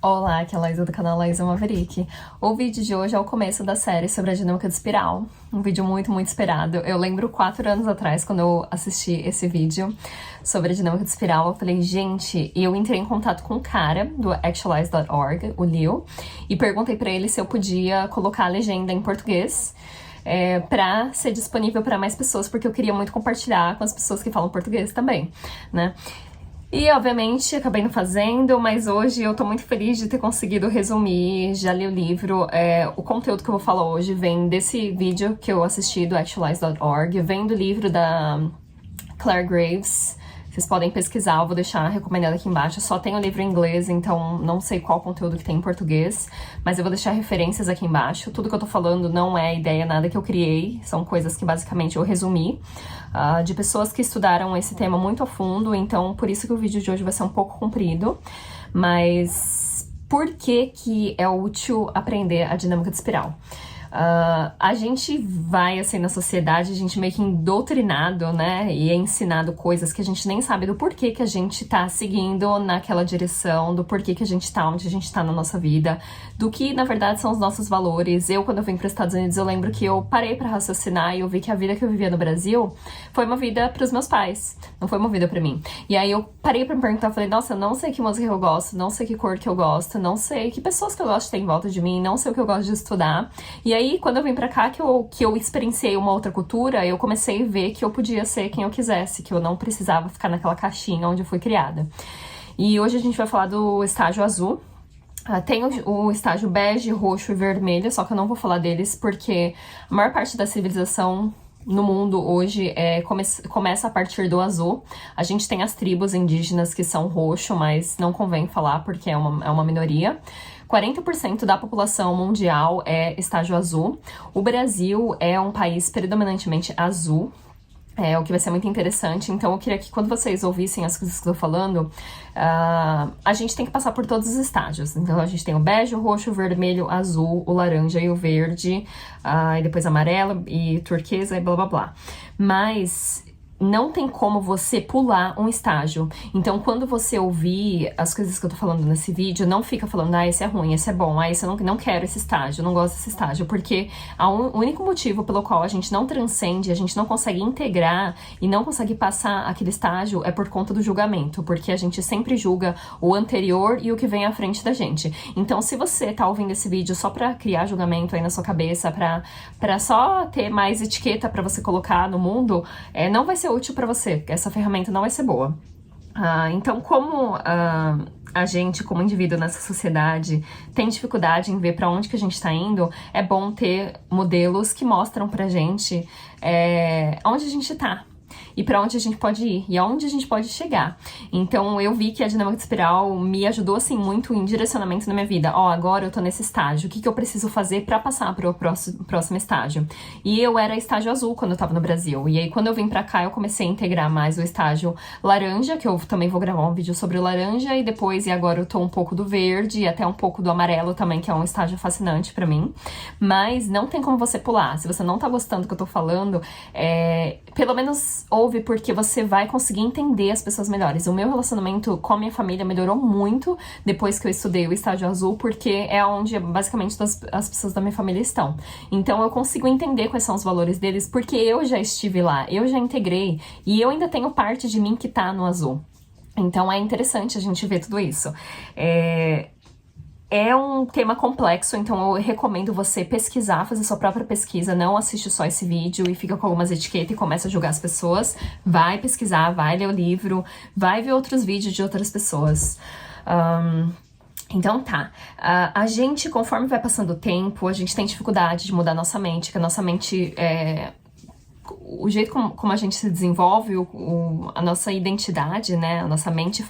Olá, aqui é a Laísa do canal Laísa Maverick. O vídeo de hoje é o começo da série sobre a dinâmica de espiral. Um vídeo muito esperado. Eu lembro 4 anos atrás, quando eu assisti esse vídeo sobre a dinâmica de espiral, eu falei, gente, e eu entrei em contato com um cara do Actualize.org, o Leo, e perguntei pra ele se eu podia colocar a legenda em português pra ser disponível pra mais pessoas, porque eu queria muito compartilhar com as pessoas que falam português também, né? E, obviamente, acabei não fazendo, mas hoje eu tô muito feliz de ter conseguido resumir, já li o livro. O conteúdo que eu vou falar hoje vem desse vídeo que eu assisti do Actualize.org, vem do livro da Claire Graves. Vocês podem pesquisar, eu vou deixar recomendado aqui embaixo. Só tem o livro em inglês, então não sei qual conteúdo que tem em português, mas eu vou deixar referências aqui embaixo. Tudo que eu tô falando não é ideia, nada que eu criei, são coisas que basicamente eu resumi de pessoas que estudaram esse tema muito a fundo, então por isso que o vídeo de hoje vai ser um pouco comprido, mas por que que é útil aprender a dinâmica de espiral? A gente vai, assim, na sociedade, a gente meio que doutrinado, né, e é ensinado coisas que a gente nem sabe do porquê que a gente tá seguindo naquela direção, do porquê que a gente tá onde a gente tá na nossa vida, do que, na verdade, são os nossos valores. Quando eu vim para os Estados Unidos, eu lembro que eu parei pra raciocinar e eu vi que a vida que eu vivia no Brasil foi uma vida pros meus pais, não foi uma vida pra mim. E aí eu parei pra me perguntar, falei, nossa, eu não sei que música eu gosto, não sei que cor que eu gosto, não sei que pessoas que eu gosto de ter em volta de mim, não sei o que eu gosto de estudar. E aí, quando eu vim pra cá, que eu experienciei uma outra cultura, eu comecei a ver que eu podia ser quem eu quisesse, que eu não precisava ficar naquela caixinha onde eu fui criada. E hoje a gente vai falar do estágio azul. Tem o estágio bege, roxo e vermelho, só que eu não vou falar deles porque a maior parte da civilização no mundo hoje começa a partir do azul. A gente tem as tribos indígenas que são roxo, mas não convém falar porque é uma minoria. 40% da população mundial é estágio azul. O Brasil é um país predominantemente azul, o que vai ser muito interessante. Então eu queria que quando vocês ouvissem as coisas que eu tô falando, a gente tem que passar por todos os estágios. Então a gente tem o bege, o roxo, o vermelho, azul, o laranja e o verde, e depois amarelo e turquesa e blá blá blá. Mas não tem como você pular um estágio. Então, quando você ouvir as coisas que eu tô falando nesse vídeo, não fica falando, esse é ruim, esse é bom, esse eu não quero esse estágio, eu não gosto desse estágio, porque o único motivo pelo qual a gente não transcende, a gente não consegue integrar e não consegue passar aquele estágio é por conta do julgamento, porque a gente sempre julga o anterior e o que vem à frente da gente. Então, se você tá ouvindo esse vídeo só pra criar julgamento aí na sua cabeça, pra só ter mais etiqueta pra você colocar no mundo, não vai ser útil para você, essa ferramenta não vai ser boa. Então, como a gente, como indivíduo nessa sociedade, tem dificuldade em ver para onde que a gente está indo, é bom ter modelos que mostram pra gente onde a gente tá. E pra onde a gente pode ir, e aonde a gente pode chegar. Então eu vi que a dinâmica de espiral me ajudou assim muito em direcionamento na minha vida. Agora eu tô nesse estágio, o que eu preciso fazer pra passar pro próximo estágio? E eu era estágio azul quando eu tava no Brasil, e aí quando eu vim pra cá eu comecei a integrar mais o estágio laranja, que eu também vou gravar um vídeo sobre o laranja, e agora eu tô um pouco do verde, e até um pouco do amarelo também, que é um estágio fascinante pra mim. Mas não tem como você pular. Se você não tá gostando do que eu tô falando, pelo menos ouve, porque você vai conseguir entender as pessoas melhores. O meu relacionamento com a minha família melhorou muito depois que eu estudei o estágio azul, porque é onde basicamente as pessoas da minha família estão. Então eu consigo entender quais são os valores deles, porque eu já estive lá, eu já integrei, e eu ainda tenho parte de mim que tá no azul. Então é interessante a gente ver tudo isso. É um tema complexo, então eu recomendo você pesquisar, fazer sua própria pesquisa, não assiste só esse vídeo e fica com algumas etiquetas e começa a julgar as pessoas. Vai pesquisar, vai ler o livro, vai ver outros vídeos de outras pessoas. Então tá, a gente, conforme vai passando o tempo, a gente tem dificuldade de mudar nossa mente, que a nossa mente o jeito como a gente se desenvolve, a nossa identidade, né, a nossa mente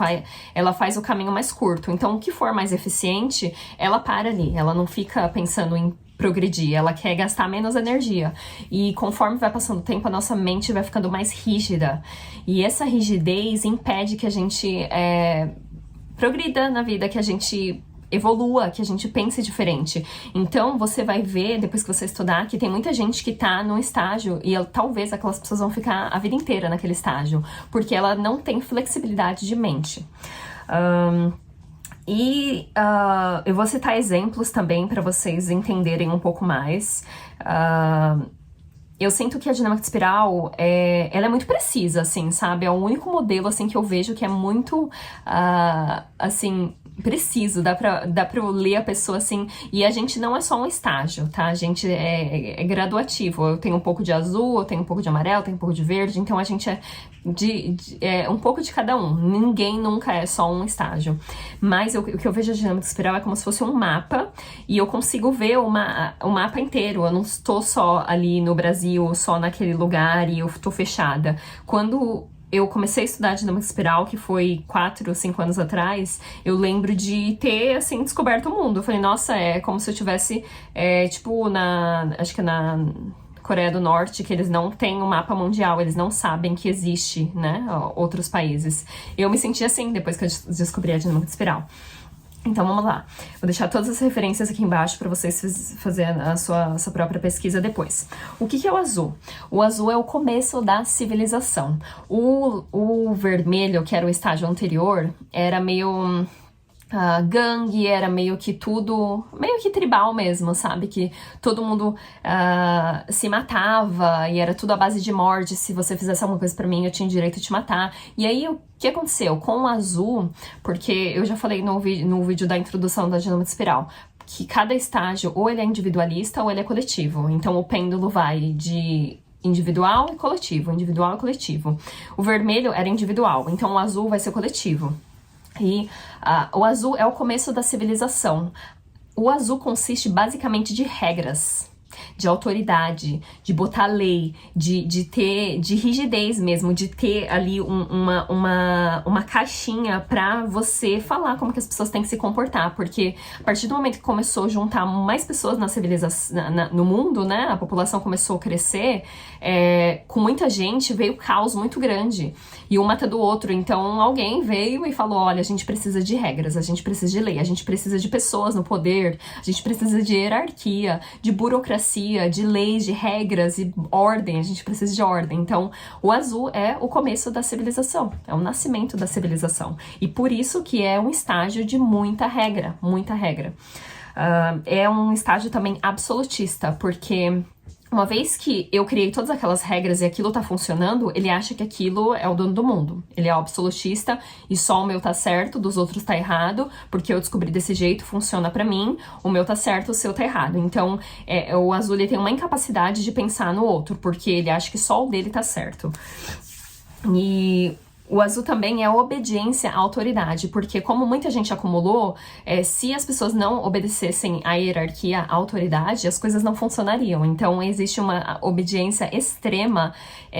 ela faz o caminho mais curto. Então, o que for mais eficiente, ela para ali, ela não fica pensando em progredir, ela quer gastar menos energia. E conforme vai passando o tempo, a nossa mente vai ficando mais rígida. E essa rigidez impede que a gente progrida na vida, que a gente evolua, que a gente pense diferente. Então, você vai ver, depois que você estudar, que tem muita gente que tá no estágio e talvez aquelas pessoas vão ficar a vida inteira naquele estágio, porque ela não tem flexibilidade de mente. Eu vou citar exemplos também para vocês entenderem um pouco mais. Eu sinto que a dinâmica de espiral, ela é muito precisa, assim, sabe? É o único modelo, assim, que eu vejo que é muito, assim, preciso. Dá pra eu ler a pessoa, assim, e a gente não é só um estágio, tá? A gente é graduativo. Eu tenho um pouco de azul, eu tenho um pouco de amarelo, eu tenho um pouco de verde, então a gente é um pouco de cada um. Ninguém nunca é só um estágio. Mas o que eu vejo a dinâmica de espiral é como se fosse um mapa, e eu consigo ver o mapa inteiro. Eu não estou só ali no Brasil, só naquele lugar, e eu tô fechada. Quando eu comecei a estudar dinâmica de espiral, que foi 4 ou 5 anos atrás, eu lembro de ter, assim, descoberto o mundo. Eu falei, nossa, é como se eu tivesse, tipo, acho que na Coreia do Norte, que eles não têm um mapa mundial, eles não sabem que existe, né, outros países. Eu me senti assim depois que eu descobri a dinâmica de espiral. Então vamos lá, vou deixar todas as referências aqui embaixo para vocês fazerem a sua própria pesquisa depois. O que é o azul? O azul é o começo da civilização. O vermelho, que era o estágio anterior, era meio gangue, era meio que tudo, meio que tribal mesmo, sabe? Que todo mundo se matava e era tudo à base de morte. Se você fizesse alguma coisa pra mim, eu tinha direito de te matar. E aí, o que aconteceu? Com o azul, porque eu já falei no vídeo da introdução da dinâmica de espiral, que cada estágio, ou ele é individualista ou ele é coletivo. Então, o pêndulo vai de individual e coletivo, individual e coletivo. O vermelho era individual, então o azul vai ser coletivo. E o azul é o começo da civilização. O azul consiste basicamente de regras, de autoridade, de botar lei, de rigidez mesmo, de ter ali uma caixinha pra você falar como que as pessoas têm que se comportar, porque a partir do momento que começou a juntar mais pessoas na civilização, no mundo, né, a população começou a crescer, com muita gente veio caos muito grande, e um mata do outro. Então alguém veio e falou, olha, a gente precisa de regras, a gente precisa de lei, a gente precisa de pessoas no poder, a gente precisa de hierarquia, de burocracia, de leis, de regras e ordem, a gente precisa de ordem. Então, o azul é o começo da civilização, é o nascimento da civilização. E por isso que é um estágio de muita regra, muita regra. É um estágio também absolutista, porque uma vez que eu criei todas aquelas regras e aquilo tá funcionando, ele acha que aquilo é o dono do mundo. Ele é absolutista e só o meu tá certo, dos outros tá errado, porque eu descobri desse jeito, funciona pra mim, o meu tá certo, o seu tá errado. Então, o azul ele tem uma incapacidade de pensar no outro, porque ele acha que só o dele tá certo. E o azul também é a obediência à autoridade, porque como muita gente acumulou, se as pessoas não obedecessem à hierarquia, à autoridade, as coisas não funcionariam. Então existe uma obediência extrema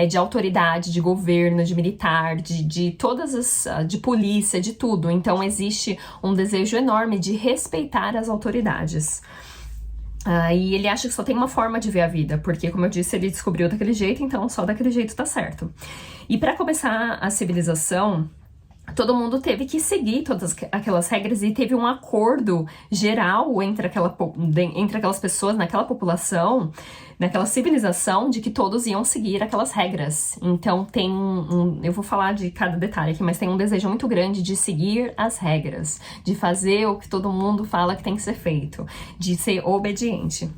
de autoridade, de governo, de militar, de todas de polícia, de tudo. Então existe um desejo enorme de respeitar as autoridades. E ele acha que só tem uma forma de ver a vida, porque, como eu disse, ele descobriu daquele jeito, então só daquele jeito tá certo. E para começar a civilização, todo mundo teve que seguir todas aquelas regras e teve um acordo geral entre aquelas pessoas, naquela população, naquela civilização, de que todos iam seguir aquelas regras. Então tem eu vou falar de cada detalhe aqui, mas tem um desejo muito grande de seguir as regras, de fazer o que todo mundo fala que tem que ser feito, de ser obediente.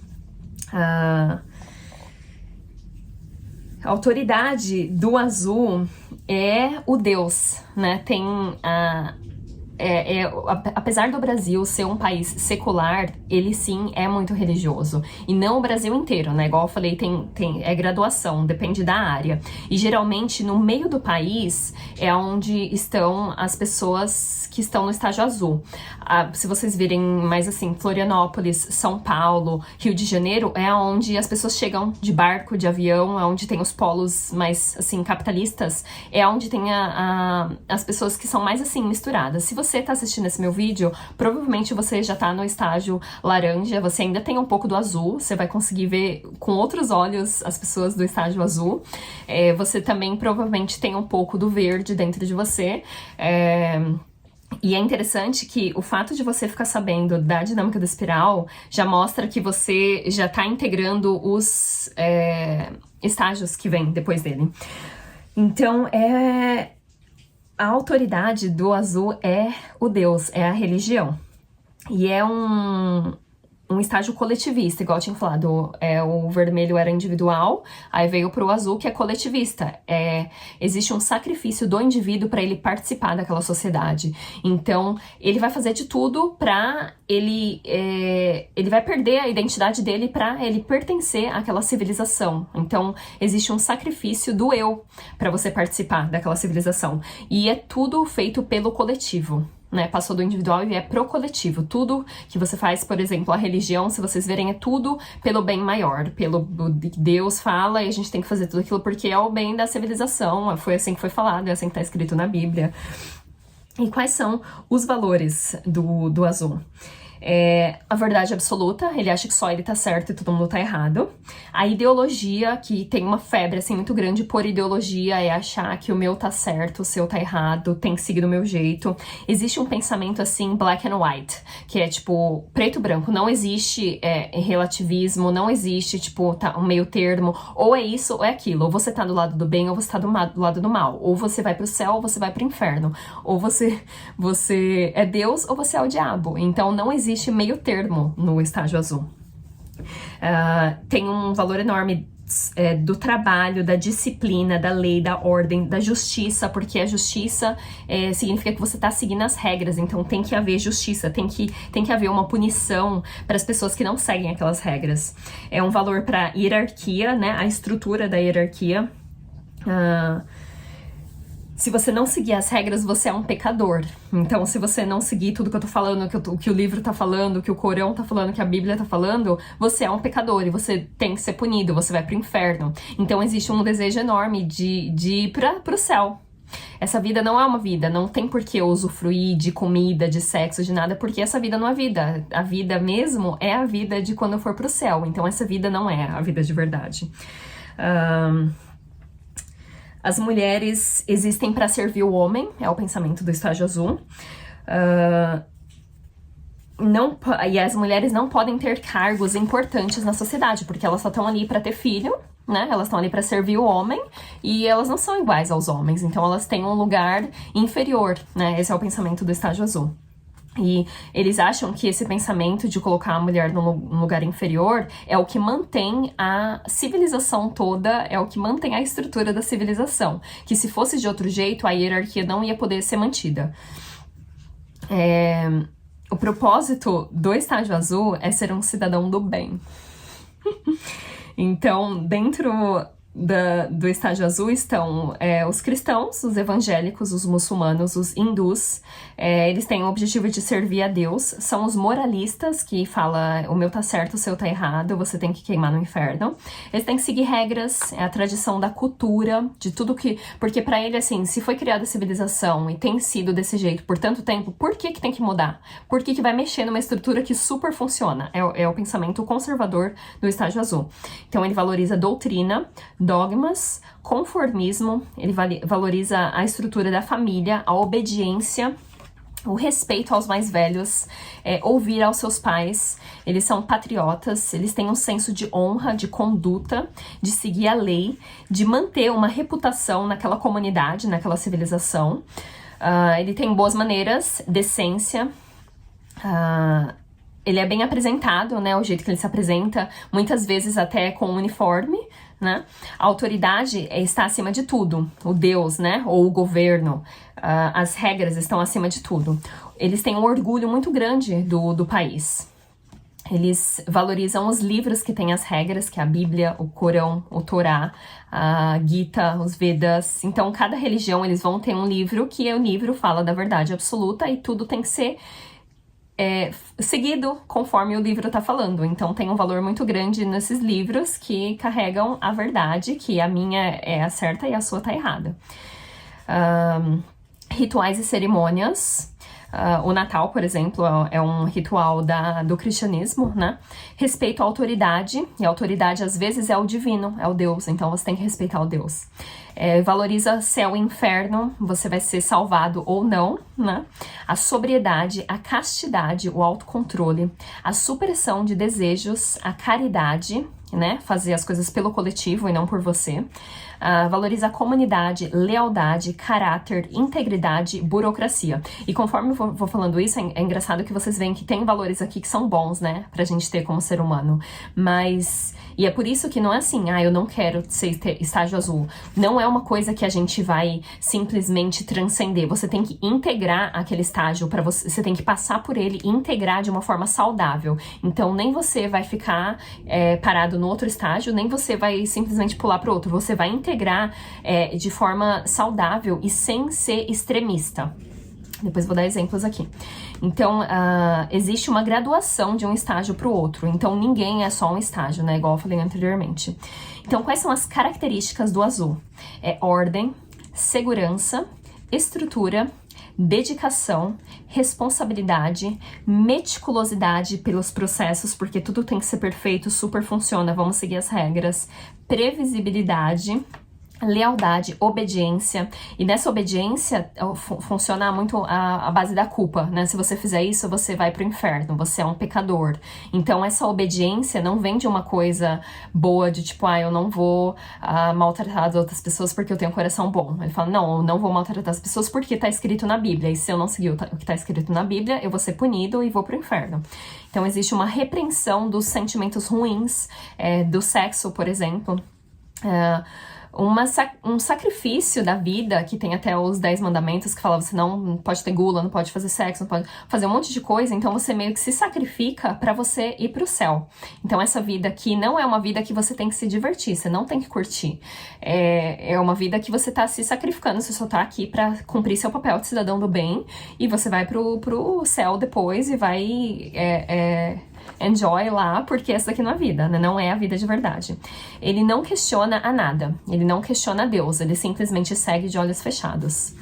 A autoridade do azul é o Deus, né? Tem apesar do Brasil ser um país secular, ele sim é muito religioso. E não o Brasil inteiro, né? Igual eu falei, é graduação, depende da área. E geralmente no meio do país é onde estão as pessoas que estão no estágio azul. Se vocês virem mais assim, Florianópolis, São Paulo, Rio de Janeiro, é onde as pessoas chegam de barco, de avião, é onde tem os polos mais assim, capitalistas, é onde tem as pessoas que são mais assim, misturadas. Se você tá assistindo esse meu vídeo, provavelmente você já tá no estágio laranja, você ainda tem um pouco do azul, você vai conseguir ver com outros olhos as pessoas do estágio azul. Você também provavelmente tem um pouco do verde dentro de você. E é interessante que o fato de você ficar sabendo da dinâmica da espiral já mostra que você já tá integrando os estágios que vêm depois dele. Então, A autoridade do azul é o Deus, é a religião. E é um estágio coletivista, igual eu tinha falado. O vermelho era individual, aí veio pro azul, que é coletivista. Existe um sacrifício do indivíduo para ele participar daquela sociedade. Então, ele vai fazer de tudo pra ele vai perder a identidade dele pra ele pertencer àquela civilização. Então, existe um sacrifício do eu pra você participar daquela civilização. E é tudo feito pelo coletivo. Né, passou do individual e é pro coletivo. Tudo que você faz, por exemplo, a religião, se vocês verem, é tudo pelo bem maior, pelo Deus fala e a gente tem que fazer tudo aquilo porque é o bem da civilização, foi assim que foi falado, é assim que tá escrito na Bíblia. E quais são os valores do azul? A verdade absoluta, ele acha que só ele tá certo e todo mundo tá errado. A ideologia, que tem uma febre assim muito grande por ideologia, é achar que o meu tá certo, o seu tá errado, tem que seguir do meu jeito. Existe um pensamento assim, black and white, que é tipo preto e branco, não existe relativismo, não existe tipo um meio termo, ou é isso ou é aquilo, ou você tá do lado do bem ou você tá do lado do mal, ou você vai pro céu ou você vai pro inferno, ou você é Deus ou você é o diabo. Então não existe meio termo no estágio azul. Tem um valor enorme do trabalho, da disciplina, da lei, da ordem, da justiça, porque a justiça significa que você está seguindo as regras, então tem que haver justiça, tem que haver uma punição para as pessoas que não seguem aquelas regras. É um valor para hierarquia, né, a estrutura da hierarquia. Se você não seguir as regras, você é um pecador. Então, se você não seguir tudo que eu tô falando, que o livro tá falando, que o Corão tá falando, que a Bíblia tá falando, você é um pecador e você tem que ser punido, você vai pro inferno. Então, existe um desejo enorme de ir pro céu. Essa vida não é uma vida, não tem por que eu usufruir de comida, de sexo, de nada, porque essa vida não é vida. A vida mesmo é a vida de quando eu for pro céu. Então, essa vida não é a vida de verdade. As mulheres existem para servir o homem, é o pensamento do estágio azul. E as mulheres não podem ter cargos importantes na sociedade, porque elas só estão ali para ter filho, né? Elas estão ali para servir o homem e elas não são iguais aos homens, então elas têm um lugar inferior, né? Esse é o pensamento do estágio azul. E eles acham que esse pensamento de colocar a mulher num lugar inferior é o que mantém a civilização toda, é o que mantém a estrutura da civilização. Que se fosse de outro jeito, a hierarquia não ia poder ser mantida. O propósito do estágio azul é ser um cidadão do bem. Então, dentro do estágio azul estão os cristãos, os evangélicos, os muçulmanos, os hindus. Eles têm o objetivo de servir a Deus. São os moralistas, que falam o meu tá certo, o seu tá errado, você tem que queimar no inferno. Eles têm que seguir regras, a tradição da cultura, de tudo que... Porque pra ele, assim, se foi criada a civilização e tem sido desse jeito por tanto tempo, por que tem que mudar? Por que vai mexer numa estrutura que super funciona? É o pensamento conservador do estágio azul. Então ele valoriza doutrina, dogmas, conformismo, ele valoriza a estrutura da família, a obediência, o respeito aos mais velhos, ouvir aos seus pais. Eles são patriotas, eles têm um senso de honra, de conduta, de seguir a lei, de manter uma reputação naquela comunidade, naquela civilização. Ele tem boas maneiras, decência. Ele é bem apresentado, né, o jeito que ele se apresenta, muitas vezes até com uniforme, né? A autoridade está acima de tudo, o Deus, né, ou o governo, as regras estão acima de tudo. Eles têm um orgulho muito grande do país. Eles valorizam os livros que têm as regras, que é a Bíblia, o Corão, o Torá, a Gita, os Vedas. Então, cada religião, eles vão ter um livro que o livro fala da verdade absoluta e tudo tem que ser seguido conforme o livro tá falando. Então tem um valor muito grande nesses livros que carregam a verdade, que a minha é a certa e a sua tá errada. Rituais e cerimônias. O Natal, por exemplo, é um ritual do cristianismo, né? Respeito à autoridade, e a autoridade às vezes é o divino, é o Deus, então você tem que respeitar o Deus. Valoriza céu e inferno, você vai ser salvado ou não, né? A sobriedade, a castidade, o autocontrole, a supressão de desejos, a caridade, né? Fazer as coisas pelo coletivo e não por você. Valoriza a comunidade, lealdade, caráter, integridade, burocracia. E conforme eu vou falando isso, é engraçado que vocês veem que tem valores aqui que são bons, né? Pra gente ter como ser humano. Mas... E é por isso que não é assim, eu não quero ser estágio azul. Não é uma coisa que a gente vai simplesmente transcender. Você tem que integrar aquele estágio para você tem que passar por ele e integrar de uma forma saudável. Então, nem você vai ficar parado no outro estágio, nem você vai simplesmente pular pro outro. Você vai integrar de forma saudável e sem ser extremista. Depois vou dar exemplos aqui. Então, existe uma graduação de um estágio para o outro. Então, ninguém é só um estágio, né? Igual eu falei anteriormente. Então, quais são as características do azul? É ordem, segurança, estrutura, dedicação, responsabilidade, meticulosidade pelos processos, porque tudo tem que ser perfeito, super funciona, vamos seguir as regras, previsibilidade, lealdade, obediência, e nessa obediência funciona muito a base da culpa, né? Se você fizer isso, você vai pro inferno, você é um pecador. Então essa obediência não vem de uma coisa boa, de tipo, eu não vou maltratar as outras pessoas porque eu tenho um coração bom. Ele fala, não, eu não vou maltratar as pessoas porque tá escrito na Bíblia, e se eu não seguir o que tá escrito na Bíblia, eu vou ser punido e vou pro inferno. Então existe uma repreensão dos sentimentos ruins, do sexo, por exemplo, um sacrifício da vida, que tem até os 10 mandamentos que falam, você não pode ter gula, não pode fazer sexo, não pode fazer um monte de coisa, então você meio que se sacrifica pra você ir pro céu. Então essa vida aqui não é uma vida que você tem que se divertir, você não tem que curtir. É uma vida que você tá se sacrificando, você só tá aqui pra cumprir seu papel de cidadão do bem, e você vai pro céu depois e vai... enjoy lá, porque essa daqui não é a vida, né? Não é a vida de verdade. Ele não questiona a nada, ele não questiona a Deus, ele simplesmente segue de olhos fechados.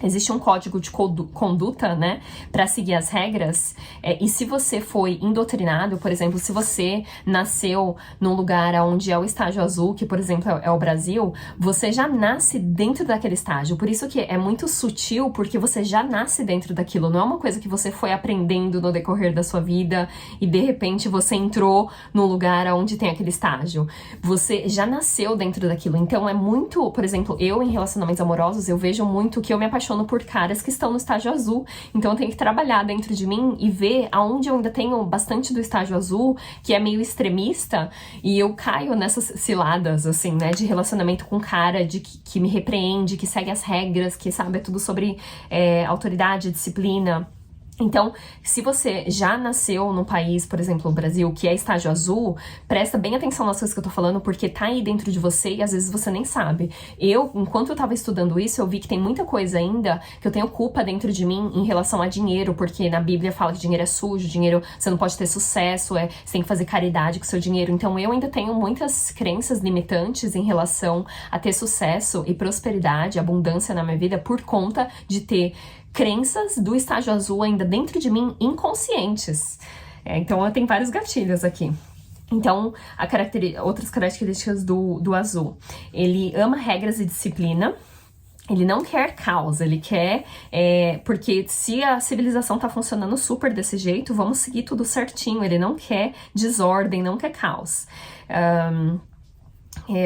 Existe um código de conduta, né, para seguir as regras, e se você foi indoctrinado, por exemplo, se você nasceu num lugar onde é o estágio azul, que por exemplo é o Brasil, você já nasce dentro daquele estágio, por isso que é muito sutil, porque você já nasce dentro daquilo, não é uma coisa que você foi aprendendo no decorrer da sua vida e de repente você entrou num lugar onde tem aquele estágio, você já nasceu dentro daquilo, então é muito, por exemplo, eu em relacionamentos amorosos, eu vejo muito que eu me apaixono por caras que estão no estágio azul, então eu tenho que trabalhar dentro de mim e ver aonde eu ainda tenho bastante do estágio azul, que é meio extremista, e eu caio nessas ciladas, assim, né, de relacionamento com cara, que me repreende, que segue as regras, que sabe tudo sobre autoridade, disciplina. Então, se você já nasceu num país, por exemplo, o Brasil, que é estágio azul, presta bem atenção nas coisas que eu tô falando, porque tá aí dentro de você e às vezes você nem sabe. Enquanto eu tava estudando isso, eu vi que tem muita coisa ainda que eu tenho culpa dentro de mim em relação a dinheiro, porque na Bíblia fala que dinheiro é sujo, dinheiro, você não pode ter sucesso, você tem que fazer caridade com seu dinheiro. Então, eu ainda tenho muitas crenças limitantes em relação a ter sucesso e prosperidade, abundância na minha vida por conta de ter crenças do estágio azul ainda dentro de mim, inconscientes. Então, eu tenho vários gatilhos aqui. Então, outras características do azul. Ele ama regras e disciplina. Ele não quer caos, ele quer... porque se a civilização tá funcionando super desse jeito, vamos seguir tudo certinho. Ele não quer desordem, não quer caos.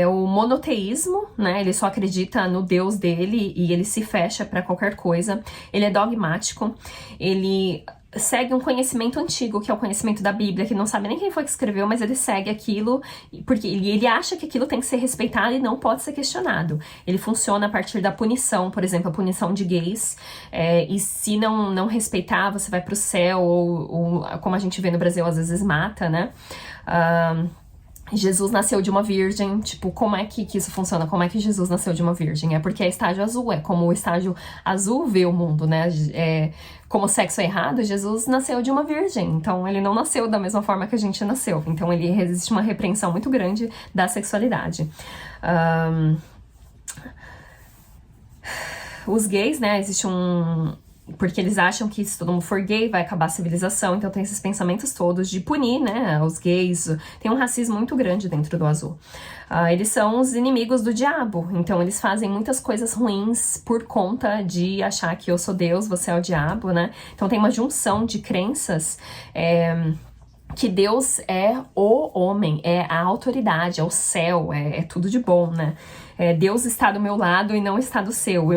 O monoteísmo, né? Ele só acredita no Deus dele e ele se fecha para qualquer coisa. Ele é dogmático, ele segue um conhecimento antigo, que é o conhecimento da Bíblia, que não sabe nem quem foi que escreveu, mas ele segue aquilo, porque ele acha que aquilo tem que ser respeitado e não pode ser questionado. Ele funciona a partir da punição, por exemplo, a punição de gays, e se não respeitar, você vai pro céu, ou como a gente vê no Brasil, às vezes mata, né? Jesus nasceu de uma virgem, tipo, como é que isso funciona? Como é que Jesus nasceu de uma virgem? É porque é estágio azul, é como o estágio azul vê o mundo, né? Como o sexo é errado, Jesus nasceu de uma virgem, então ele não nasceu da mesma forma que a gente nasceu. Então existe uma repreensão muito grande da sexualidade. Os gays, né, existe porque eles acham que se todo mundo for gay vai acabar a civilização, então tem esses pensamentos todos de punir, né, os gays. Tem um racismo muito grande dentro do azul. Eles são os inimigos do diabo, então eles fazem muitas coisas ruins por conta de achar que eu sou Deus, você é o diabo, né? Então tem uma junção de crenças que Deus é o homem, é a autoridade, é o céu, é tudo de bom, né? Deus está do meu lado e não está do seu.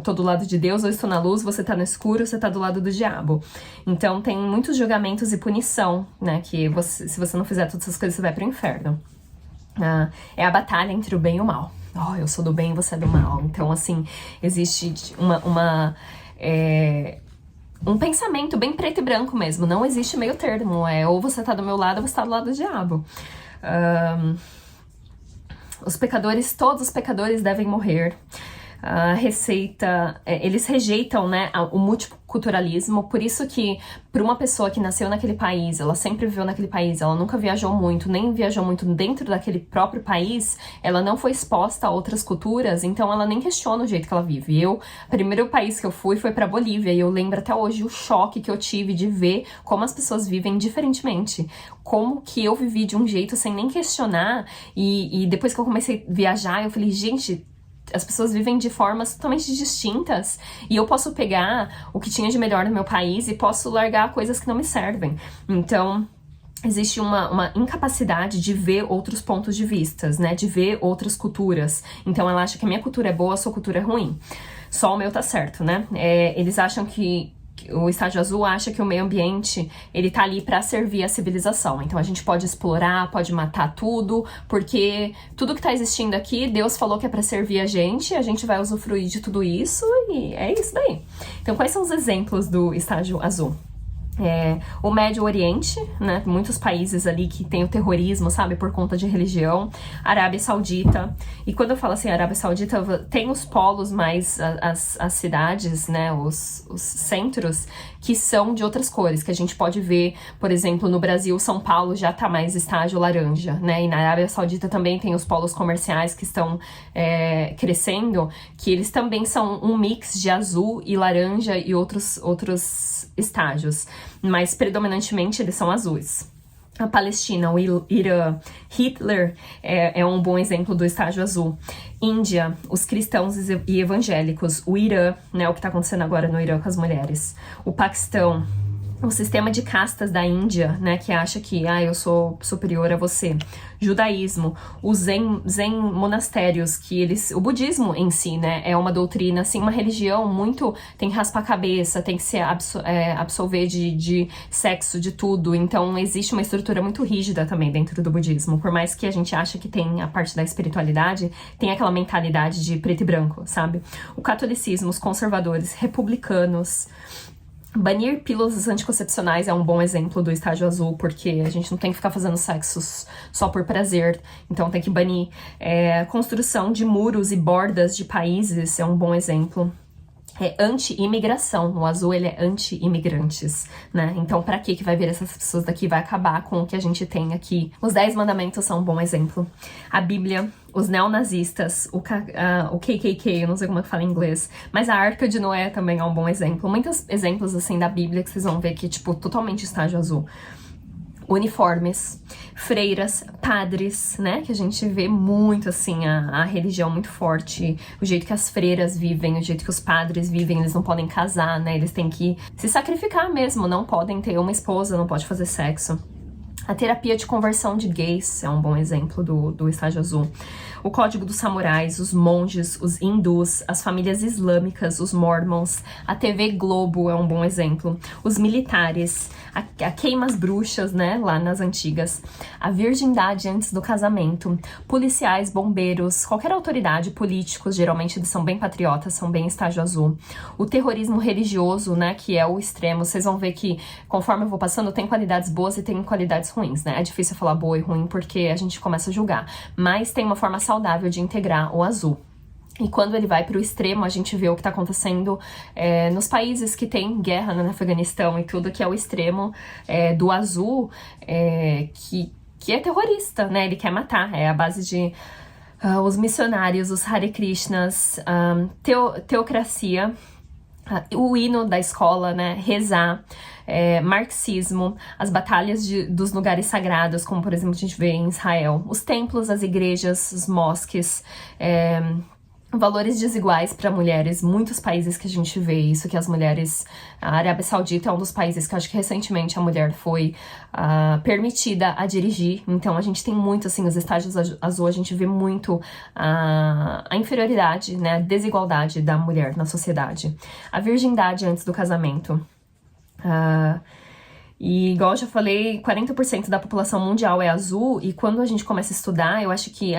Tô do lado de Deus, eu estou na luz, você tá no escuro, você tá do lado do diabo. Então tem muitos julgamentos e punição, né? Que se você não fizer todas essas coisas, você vai pro inferno. É a batalha entre o bem e o mal. Eu sou do bem e você é do mal. Então, assim, existe um pensamento bem preto e branco mesmo. Não existe meio termo. Ou você tá do meu lado ou você tá do lado do diabo. Todos os pecadores devem morrer. Eles rejeitam, né, o multiculturalismo, por isso que para uma pessoa que nasceu naquele país, ela sempre viveu naquele país, ela nunca viajou muito, nem viajou muito dentro daquele próprio país, ela não foi exposta a outras culturas, então ela nem questiona o jeito que ela vive. O primeiro país que eu fui foi pra Bolívia, e eu lembro até hoje o choque que eu tive de ver como as pessoas vivem diferentemente, como que eu vivi de um jeito sem nem questionar, e depois que eu comecei a viajar, eu falei, gente, as pessoas vivem de formas totalmente distintas e eu posso pegar o que tinha de melhor no meu país e posso largar coisas que não me servem. Então, existe uma incapacidade de ver outros pontos de vista, né? De ver outras culturas. Então, ela acha que a minha cultura é boa, a sua cultura é ruim. Só o meu tá certo, né? Eles acham que o estágio azul acha que o meio ambiente, ele tá ali pra servir a civilização. Então a gente pode explorar, pode matar tudo, porque tudo que tá existindo aqui, Deus falou que é pra servir a gente vai usufruir de tudo isso e é isso daí. Então quais são os exemplos do estágio azul? O Médio Oriente, né, muitos países ali que tem o terrorismo, sabe, por conta de religião, Arábia Saudita, e quando eu falo assim, Arábia Saudita, tem os polos, mas as cidades, né, os centros, que são de outras cores, que a gente pode ver, por exemplo, no Brasil, São Paulo já tá mais estágio laranja, né, e na Arábia Saudita também tem os polos comerciais que estão crescendo, que eles também são um mix de azul e laranja e outros estágios, mas predominantemente eles são azuis. A Palestina, o Irã, Hitler é um bom exemplo do estágio azul. Índia, os cristãos e evangélicos. O Irã, né, o que está acontecendo agora no Irã com as mulheres. O Paquistão, o sistema de castas da Índia, né, que acha que eu sou superior a você. Judaísmo, os zen monastérios, o budismo em si, né, é uma doutrina, assim, uma religião muito, tem que raspar a cabeça, tem que se absolver de sexo, de tudo, então existe uma estrutura muito rígida também dentro do budismo, por mais que a gente ache que tem a parte da espiritualidade, tem aquela mentalidade de preto e branco, sabe? O catolicismo, os conservadores, republicanos. Banir pílulas anticoncepcionais é um bom exemplo do estágio azul, porque a gente não tem que ficar fazendo sexos só por prazer, então tem que banir. Construção de muros e bordas de países é um bom exemplo. Anti-imigração, o azul ele é anti-imigrantes, né? Então pra que vai vir essas pessoas daqui? Vai acabar com o que a gente tem aqui. Os 10 mandamentos são um bom exemplo. A Bíblia, os neonazistas, o KKK, eu não sei como é que fala em inglês, mas a Arca de Noé também é um bom exemplo. Muitos exemplos, assim, da Bíblia que vocês vão ver que, tipo, totalmente estágio azul. Uniformes, freiras, padres, né, que a gente vê muito, assim, a religião muito forte, o jeito que as freiras vivem, o jeito que os padres vivem, eles não podem casar, né, eles têm que se sacrificar mesmo, não podem ter uma esposa, não pode fazer sexo. A terapia de conversão de gays é um bom exemplo do estágio azul. O código dos samurais, os monges, os hindus, as famílias islâmicas, os mormons, a TV Globo é um bom exemplo. Os militares, a queimas bruxas, né, lá nas antigas. A virgindade antes do casamento. Policiais, bombeiros, qualquer autoridade, políticos, geralmente eles são bem patriotas, são bem estágio azul. O terrorismo religioso, né, que é o extremo. Vocês vão ver que, conforme eu vou passando, tem qualidades boas e tem qualidades ruins, né? É difícil falar boa e ruim porque a gente começa a julgar. Mas tem uma forma saudável de integrar o azul. E quando ele vai para o extremo, a gente vê o que está acontecendo nos países que tem guerra, né, no Afeganistão e tudo, que é o extremo do azul, que é terrorista, né? Ele quer matar, é a base de os missionários, os Hare Krishnas, teocracia, o hino da escola, né, rezar, marxismo, as batalhas dos lugares sagrados, como por exemplo a gente vê em Israel, os templos, as igrejas, os mosques, valores desiguais para mulheres, muitos países que a gente vê isso, que as mulheres, a Arábia Saudita é um dos países que eu acho que recentemente a mulher foi permitida a dirigir, então a gente tem muito, assim, os estágios azul, a gente vê muito a inferioridade, né, a desigualdade da mulher na sociedade. A virgindade antes do casamento. E igual eu já falei, 40% da população mundial é azul, e quando a gente começa a estudar, eu acho que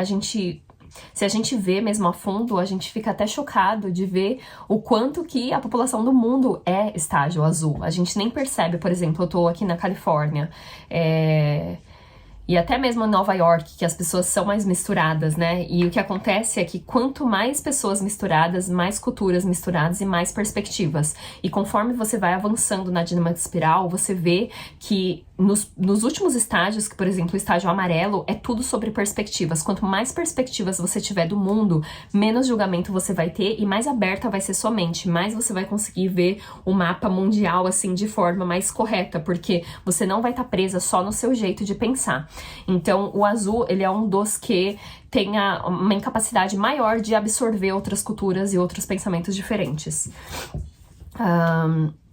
se a gente vê mesmo a fundo, a gente fica até chocado de ver o quanto que a população do mundo é estágio azul. A gente nem percebe, por exemplo, eu tô aqui na Califórnia, e até mesmo em Nova York, que as pessoas são mais misturadas, né? E o que acontece é que quanto mais pessoas misturadas, mais culturas misturadas e mais perspectivas. E conforme você vai avançando na dinâmica de espiral, você vê que nos últimos estágios, que por exemplo o estágio amarelo, é tudo sobre perspectivas. Quanto mais perspectivas você tiver do mundo, menos julgamento você vai ter e mais aberta vai ser sua mente, mais você vai conseguir ver o mapa mundial assim de forma mais correta, porque você não vai estar presa só no seu jeito de pensar. Então o azul, ele é um dos que tem uma incapacidade maior de absorver outras culturas e outros pensamentos diferentes.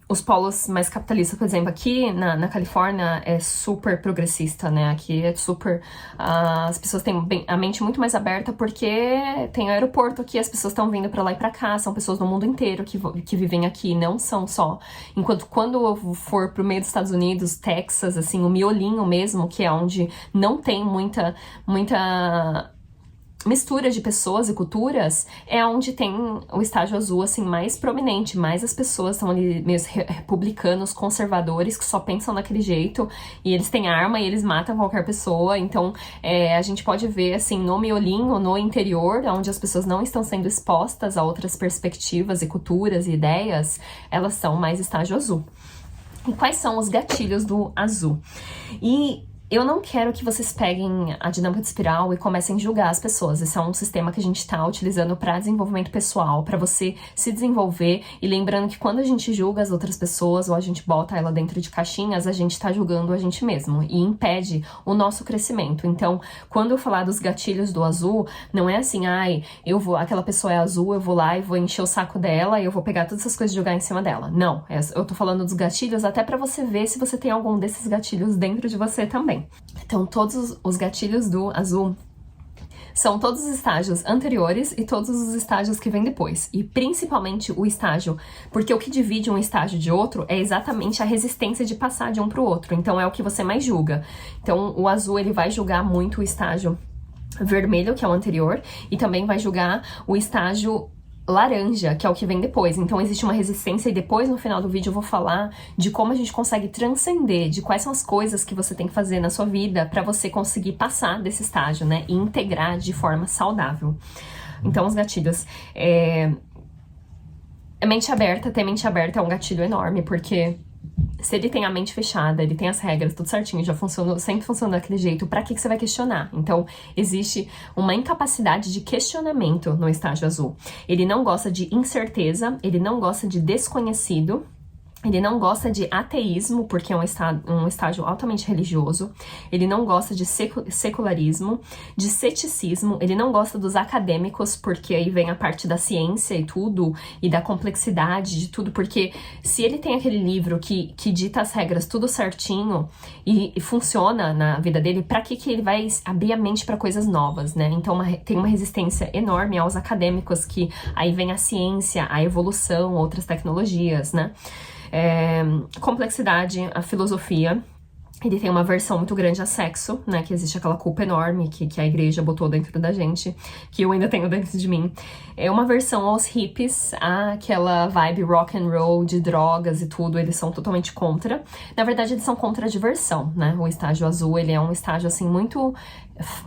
Os polos mais capitalistas, por exemplo, aqui na Califórnia é super progressista, né? Aqui é super... as pessoas têm a mente muito mais aberta porque tem aeroporto aqui, as pessoas estão vindo pra lá e pra cá, são pessoas do mundo inteiro que vivem aqui, não são só... Enquanto quando eu for pro meio dos Estados Unidos, Texas, assim, o miolinho mesmo, que é onde não tem muita mistura de pessoas e culturas, é onde tem o estágio azul, assim, mais prominente, mais as pessoas são ali meio republicanos, conservadores, que só pensam daquele jeito, e eles têm arma e eles matam qualquer pessoa, então a gente pode ver, assim, no miolinho, no interior, onde as pessoas não estão sendo expostas a outras perspectivas e culturas e ideias, elas são mais estágio azul. E quais são os gatilhos do azul? Eu não quero que vocês peguem a dinâmica de espiral e comecem a julgar as pessoas. Esse é um sistema que a gente está utilizando para desenvolvimento pessoal, para você se desenvolver. E lembrando que quando a gente julga as outras pessoas ou a gente bota ela dentro de caixinhas, a gente está julgando a gente mesmo e impede o nosso crescimento. Então, quando eu falar dos gatilhos do azul, não é assim, aquela pessoa é azul, eu vou lá e vou encher o saco dela e eu vou pegar todas essas coisas e jogar em cima dela. Não, eu tô falando dos gatilhos até para você ver se você tem algum desses gatilhos dentro de você também. Então, todos os gatilhos do azul são todos os estágios anteriores e todos os estágios que vêm depois. E principalmente o estágio, porque o que divide um estágio de outro é exatamente a resistência de passar de um para o outro. Então, é o que você mais julga. Então, o azul, ele vai julgar muito o estágio vermelho, que é o anterior, e também vai julgar o estágio laranja, que é o que vem depois. Então existe uma resistência e depois no final do vídeo eu vou falar de como a gente consegue transcender, de quais são as coisas que você tem que fazer na sua vida para você conseguir passar desse estágio, né, e integrar de forma saudável. Então os gatilhos, mente aberta, ter mente aberta é um gatilho enorme, porque se ele tem a mente fechada, ele tem as regras, tudo certinho, já funcionou, sempre funcionou daquele jeito, pra que você vai questionar? Então, existe uma incapacidade de questionamento no estágio azul. Ele não gosta de incerteza, ele não gosta de desconhecido, ele não gosta de ateísmo, porque é um estágio altamente religioso. Ele não gosta de secularismo, de ceticismo. Ele não gosta dos acadêmicos, porque aí vem a parte da ciência e tudo, e da complexidade de tudo. Porque se ele tem aquele livro que dita as regras tudo certinho e funciona na vida dele, pra que ele vai abrir a mente para coisas novas, né? Então tem uma resistência enorme aos acadêmicos, que aí vem a ciência, a evolução, outras tecnologias, né? Complexidade, a filosofia. Ele tem uma aversão muito grande a sexo, né, que existe aquela culpa enorme que a igreja botou dentro da gente, que eu ainda tenho dentro de mim. É uma aversão aos hippies, aquela vibe rock and roll, de drogas e tudo, eles são totalmente contra. Na verdade, eles são contra a diversão, né, o estágio azul, ele é um estágio, assim, muito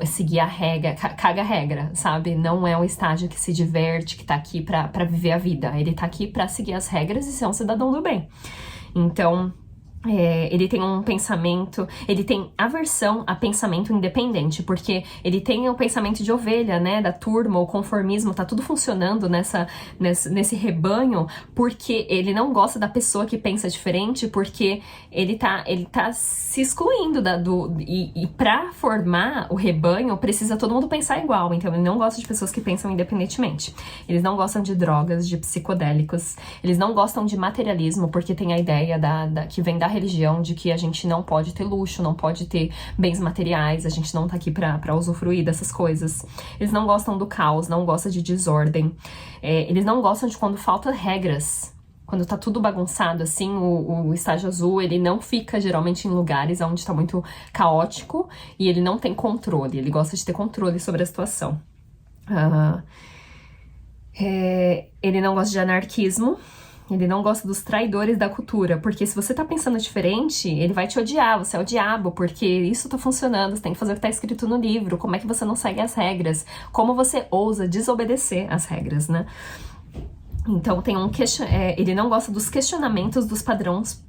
seguir a regra, caga a regra, sabe? Não é um estágio que se diverte, que tá aqui pra viver a vida, ele tá aqui pra seguir as regras e ser um cidadão do bem. Então, Ele tem um pensamento, ele tem aversão a pensamento independente, porque ele tem o pensamento de ovelha, né, da turma, o conformismo, tá tudo funcionando nesse rebanho, porque ele não gosta da pessoa que pensa diferente, porque ele tá se excluindo e pra formar o rebanho, precisa todo mundo pensar igual, então ele não gosta de pessoas que pensam independentemente. Eles não gostam de drogas, de psicodélicos, eles não gostam de materialismo, porque tem a ideia que vem da religião de que a gente não pode ter luxo, não pode ter bens materiais, a gente não tá aqui pra usufruir dessas coisas. Eles não gostam do caos, não gostam de desordem. Eles não gostam de quando faltam regras. Quando tá tudo bagunçado, assim, o estágio azul, ele não fica geralmente em lugares onde tá muito caótico e ele não tem controle, ele gosta de ter controle sobre a situação. Ele não gosta de anarquismo. Ele não gosta dos traidores da cultura, porque se você tá pensando diferente, ele vai te odiar, você é o diabo, porque isso tá funcionando, você tem que fazer o que tá escrito no livro, como é que você não segue as regras? Como você ousa desobedecer as regras, né? Então ele não gosta dos questionamentos dos padrões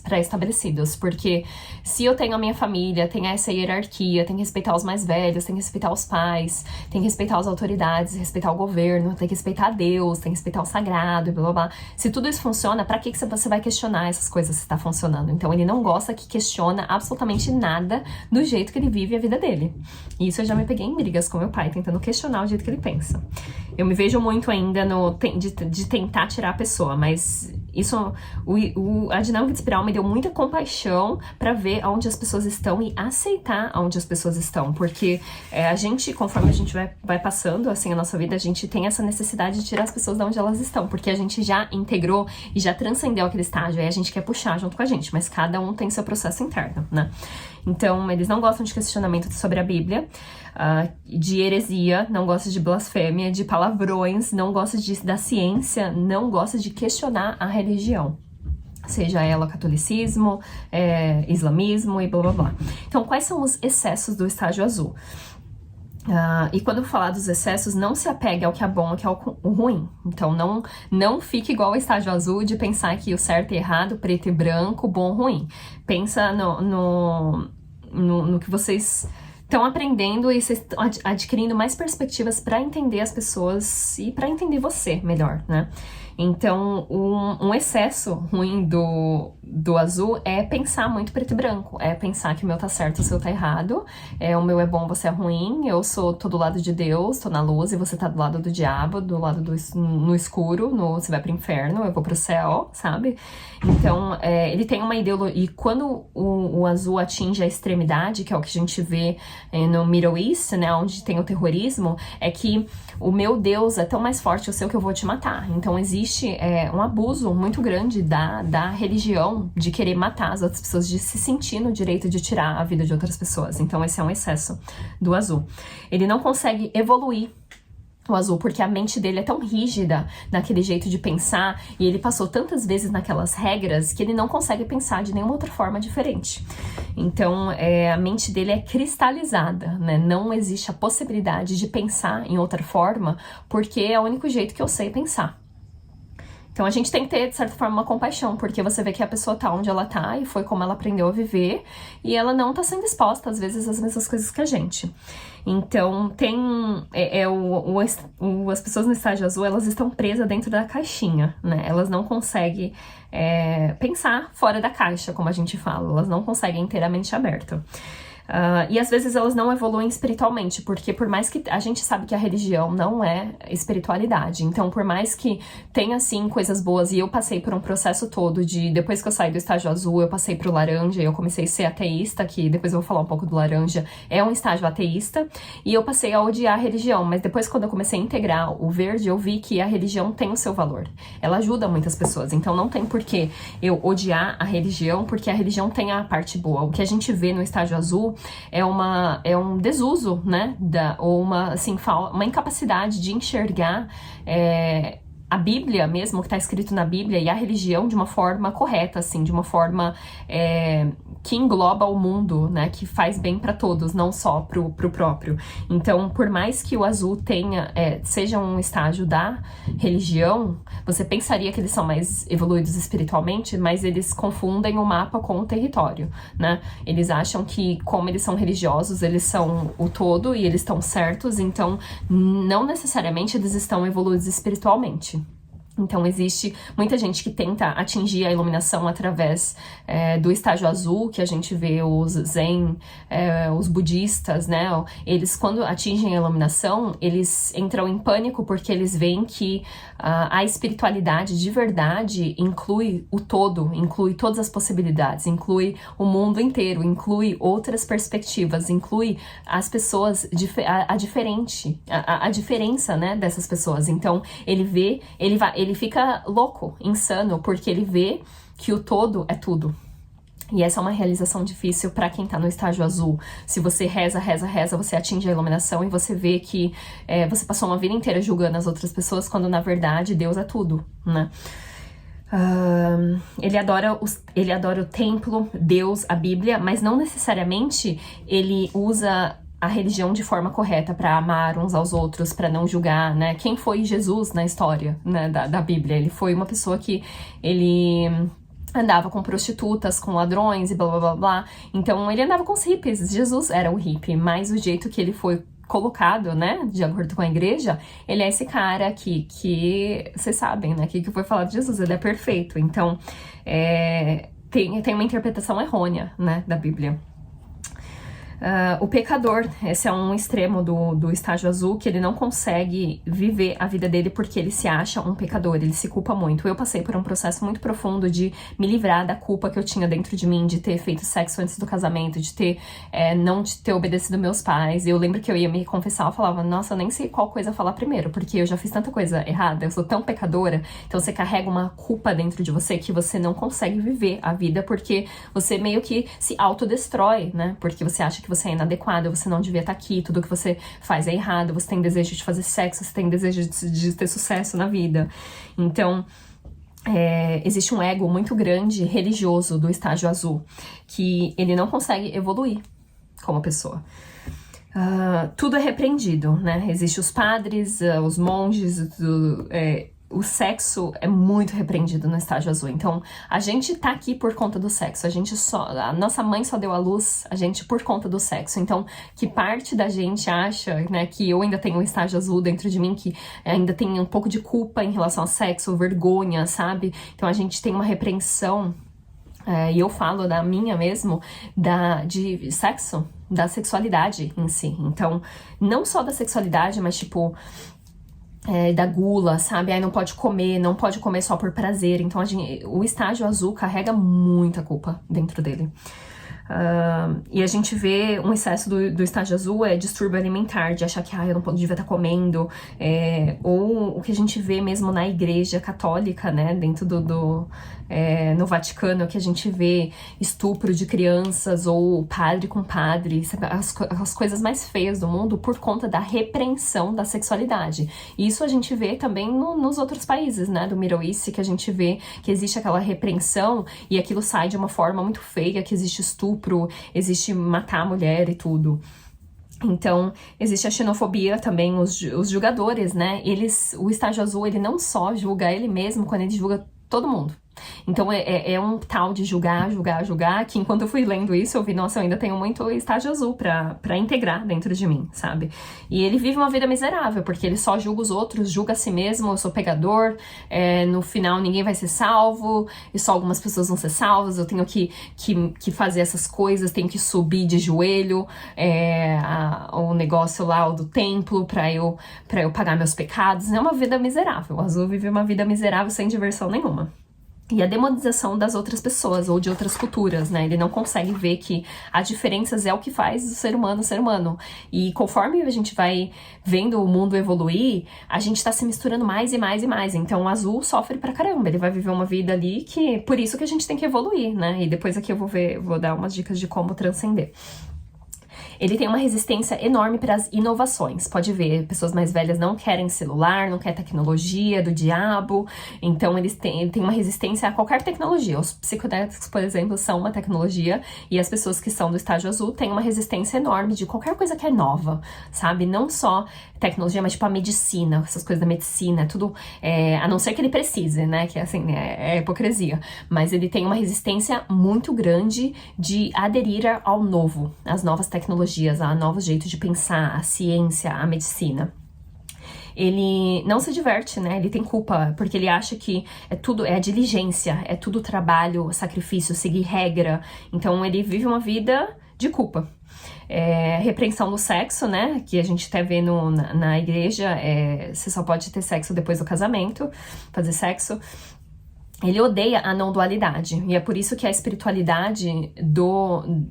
pré-estabelecidos, porque se eu tenho a minha família, tem essa hierarquia, tem que respeitar os mais velhos, tem que respeitar os pais, tem que respeitar as autoridades, respeitar o governo, tem que respeitar Deus, tem que respeitar o sagrado e blá blá blá. Se tudo isso funciona, pra que você vai questionar essas coisas se tá funcionando? Então ele não gosta que questiona absolutamente nada do jeito que ele vive a vida dele. E isso eu já me peguei em brigas com meu pai, tentando questionar o jeito que ele pensa. Eu me vejo muito ainda de tentar tirar a pessoa, mas isso, a dinâmica de espiral me deu muita compaixão pra ver aonde as pessoas estão e aceitar aonde as pessoas estão, porque a gente, conforme a gente vai passando assim a nossa vida, a gente tem essa necessidade de tirar as pessoas de onde elas estão, porque a gente já integrou e já transcendeu aquele estágio, aí a gente quer puxar junto com a gente, mas cada um tem seu processo interno, né? Então, eles não gostam de questionamento sobre a Bíblia, de heresia, não gostam de blasfêmia, de palavrões, não gostam da ciência, não gostam de questionar a religião. Seja ela catolicismo, islamismo e blá blá blá. Então, quais são os excessos do estágio azul? E quando eu falar dos excessos, não se apegue ao que é bom, ao que é o ruim. Então, não fique igual ao estágio azul de pensar que o certo e errado, preto e branco, bom ou ruim. Pensa no que vocês estão aprendendo e vocês estão adquirindo mais perspectivas para entender as pessoas e para entender você melhor, né? Então, um excesso ruim do azul é pensar muito preto e branco. É pensar que o meu tá certo, o seu tá errado. O meu é bom, você é ruim. Eu tô do lado de Deus, tô na luz, e você tá do lado do diabo, do lado no escuro. Você vai pro inferno, eu vou pro céu, sabe? Então, ele tem uma ideologia. E quando o azul atinge a extremidade, que é o que a gente vê no Middle East, né? Onde tem o terrorismo, é que o meu Deus é tão mais forte, eu sei que eu vou te matar. Então, existe um abuso muito grande da religião de querer matar as outras pessoas, de se sentir no direito de tirar a vida de outras pessoas. Então esse é um excesso do azul. Ele não consegue evoluir, o azul, porque a mente dele é tão rígida naquele jeito de pensar e ele passou tantas vezes naquelas regras que ele não consegue pensar de nenhuma outra forma diferente. Então, a mente dele é cristalizada, né? Não existe a possibilidade de pensar em outra forma, porque é o único jeito que eu sei pensar. Então a gente tem que ter, de certa forma, uma compaixão, porque você vê que a pessoa tá onde ela tá e foi como ela aprendeu a viver, e ela não tá sendo exposta, às vezes, às mesmas coisas que a gente. Então, as pessoas no estágio azul, elas estão presas dentro da caixinha, né? Elas não conseguem pensar fora da caixa, como a gente fala, elas não conseguem inteiramente aberta. E às vezes elas não evoluem espiritualmente, porque por mais que a gente sabe que a religião não é espiritualidade, então por mais que tenha sim coisas boas, e eu passei por um processo todo depois que eu saí do estágio azul, eu passei pro laranja, e eu comecei a ser ateísta, que depois eu vou falar um pouco do laranja, é um estágio ateísta, e eu passei a odiar a religião, mas depois quando eu comecei a integrar o verde, eu vi que a religião tem o seu valor, ela ajuda muitas pessoas, então não tem por que eu odiar a religião, porque a religião tem a parte boa. O que a gente vê no estágio azul é um desuso, né, ou uma incapacidade de enxergar a Bíblia mesmo, o que está escrito na Bíblia, e a religião de uma forma correta, assim, de uma forma que engloba o mundo, né, que faz bem para todos, não só pro próprio. Então, por mais que o azul seja um estágio da religião, você pensaria que eles são mais evoluídos espiritualmente, mas eles confundem o mapa com o território, né? Eles acham que, como eles são religiosos, eles são o todo e eles estão certos, então não necessariamente eles estão evoluídos espiritualmente. Então, existe muita gente que tenta atingir a iluminação através do estágio azul, que a gente vê os zen, os budistas, né? Eles, quando atingem a iluminação, eles entram em pânico porque eles veem que a espiritualidade de verdade inclui o todo, inclui todas as possibilidades, inclui o mundo inteiro, inclui outras perspectivas, inclui as pessoas, a diferença, né, dessas pessoas. Então, ele fica louco, insano, porque ele vê que o todo é tudo. E essa é uma realização difícil para quem tá no estágio azul. Se você reza, você atinge a iluminação e você vê que você passou uma vida inteira julgando as outras pessoas, quando na verdade Deus é tudo, né? Ele adora o templo, Deus, a Bíblia, mas não necessariamente ele usa a religião de forma correta para amar uns aos outros, para não julgar, né? Quem foi Jesus na história, né, da Bíblia? Ele foi uma pessoa que ele andava com prostitutas, com ladrões e blá blá blá blá. Então ele andava com os hippies. Jesus era o hippie, mas o jeito que ele foi colocado, né, de acordo com a igreja, ele é esse cara que vocês sabem, né, que foi falado de Jesus, ele é perfeito. Então tem uma interpretação errônea, né, da Bíblia. O pecador, esse é um extremo do estágio azul, que ele não consegue viver a vida dele porque ele se acha um pecador, ele se culpa muito. Eu passei por um processo muito profundo de me livrar da culpa que eu tinha dentro de mim, de ter feito sexo antes do casamento, de não ter obedecido meus pais. Eu lembro que eu ia me confessar, eu falava, nossa, eu nem sei qual coisa falar primeiro, porque eu já fiz tanta coisa errada, eu sou tão pecadora. Então você carrega uma culpa dentro de você que você não consegue viver a vida, porque você meio que se autodestrói, né? Porque você acha que você é inadequado, você não devia estar aqui, tudo que você faz é errado, você tem desejo de fazer sexo, você tem desejo de ter sucesso na vida. Então, existe um ego muito grande, religioso, do estágio azul, que ele não consegue evoluir como pessoa. Tudo é repreendido, né? Existem os padres, os monges, o sexo é muito repreendido no estágio azul. Então, a gente tá aqui por conta do sexo. A nossa mãe só deu à luz a gente por conta do sexo. Então, que parte da gente acha, né, que eu ainda tenho um estágio azul dentro de mim, que ainda tem um pouco de culpa em relação ao sexo, vergonha, sabe? Então, a gente tem uma repreensão, e eu falo da minha mesmo, de sexo, da sexualidade em si. Então, não só da sexualidade, mas tipo da gula, sabe? Aí não pode comer só por prazer. Então o estágio azul carrega muita culpa dentro dele. E a gente vê um excesso do estágio azul distúrbio alimentar, de achar que eu não devia estar comendo, ou o que a gente vê mesmo na igreja católica, né, dentro no Vaticano, que a gente vê estupro de crianças, ou padre com padre, sabe? As coisas mais feias do mundo por conta da repreensão da sexualidade. E isso a gente vê também nos outros países, né, do Middle East, que a gente vê que existe aquela repreensão e aquilo sai de uma forma muito feia, que existe estupro, existe matar a mulher e tudo. Então, existe a xenofobia também, os julgadores, né? O estágio azul, ele não só julga ele mesmo, quando ele julga todo mundo. Então é um tal de julgar, que enquanto eu fui lendo isso, eu vi, nossa, eu ainda tenho muito estágio azul pra integrar dentro de mim, sabe? E ele vive uma vida miserável, porque ele só julga os outros, julga a si mesmo, eu sou pegador, no final ninguém vai ser salvo, e só algumas pessoas vão ser salvas, eu tenho que fazer essas coisas, tenho que subir de joelho, o negócio lá, o do templo, pra eu pagar meus pecados. É uma vida miserável, o azul vive uma vida miserável sem diversão nenhuma. E a demonização das outras pessoas, ou de outras culturas, né? Ele não consegue ver que as diferenças é o que faz o ser humano. E conforme a gente vai vendo o mundo evoluir, a gente tá se misturando mais e mais e mais. Então o azul sofre pra caramba, ele vai viver uma vida ali que... Por isso que a gente tem que evoluir, né? E depois aqui eu vou dar umas dicas de como transcender. Ele tem uma resistência enorme para as inovações. Pode ver, pessoas mais velhas não querem celular, não querem tecnologia do diabo. Então, ele tem uma resistência a qualquer tecnologia. Os psicodélicos, por exemplo, são uma tecnologia. E as pessoas que são do estágio azul têm uma resistência enorme de qualquer coisa que é nova, sabe? Não só tecnologia, mas tipo a medicina, essas coisas da medicina, tudo, a não ser que ele precise, né? Que assim, é hipocrisia. Mas ele tem uma resistência muito grande de aderir ao novo, às novas tecnologias, a novos jeitos de pensar, a ciência, a medicina. Ele não se diverte, né? Ele tem culpa, porque ele acha que é a diligência, é tudo trabalho, sacrifício, seguir regra. Então ele vive uma vida de culpa. Repreensão do sexo, né? Que a gente até vê na igreja, você só pode ter sexo depois do casamento, fazer sexo. Ele odeia a não dualidade, e é por isso que a espiritualidade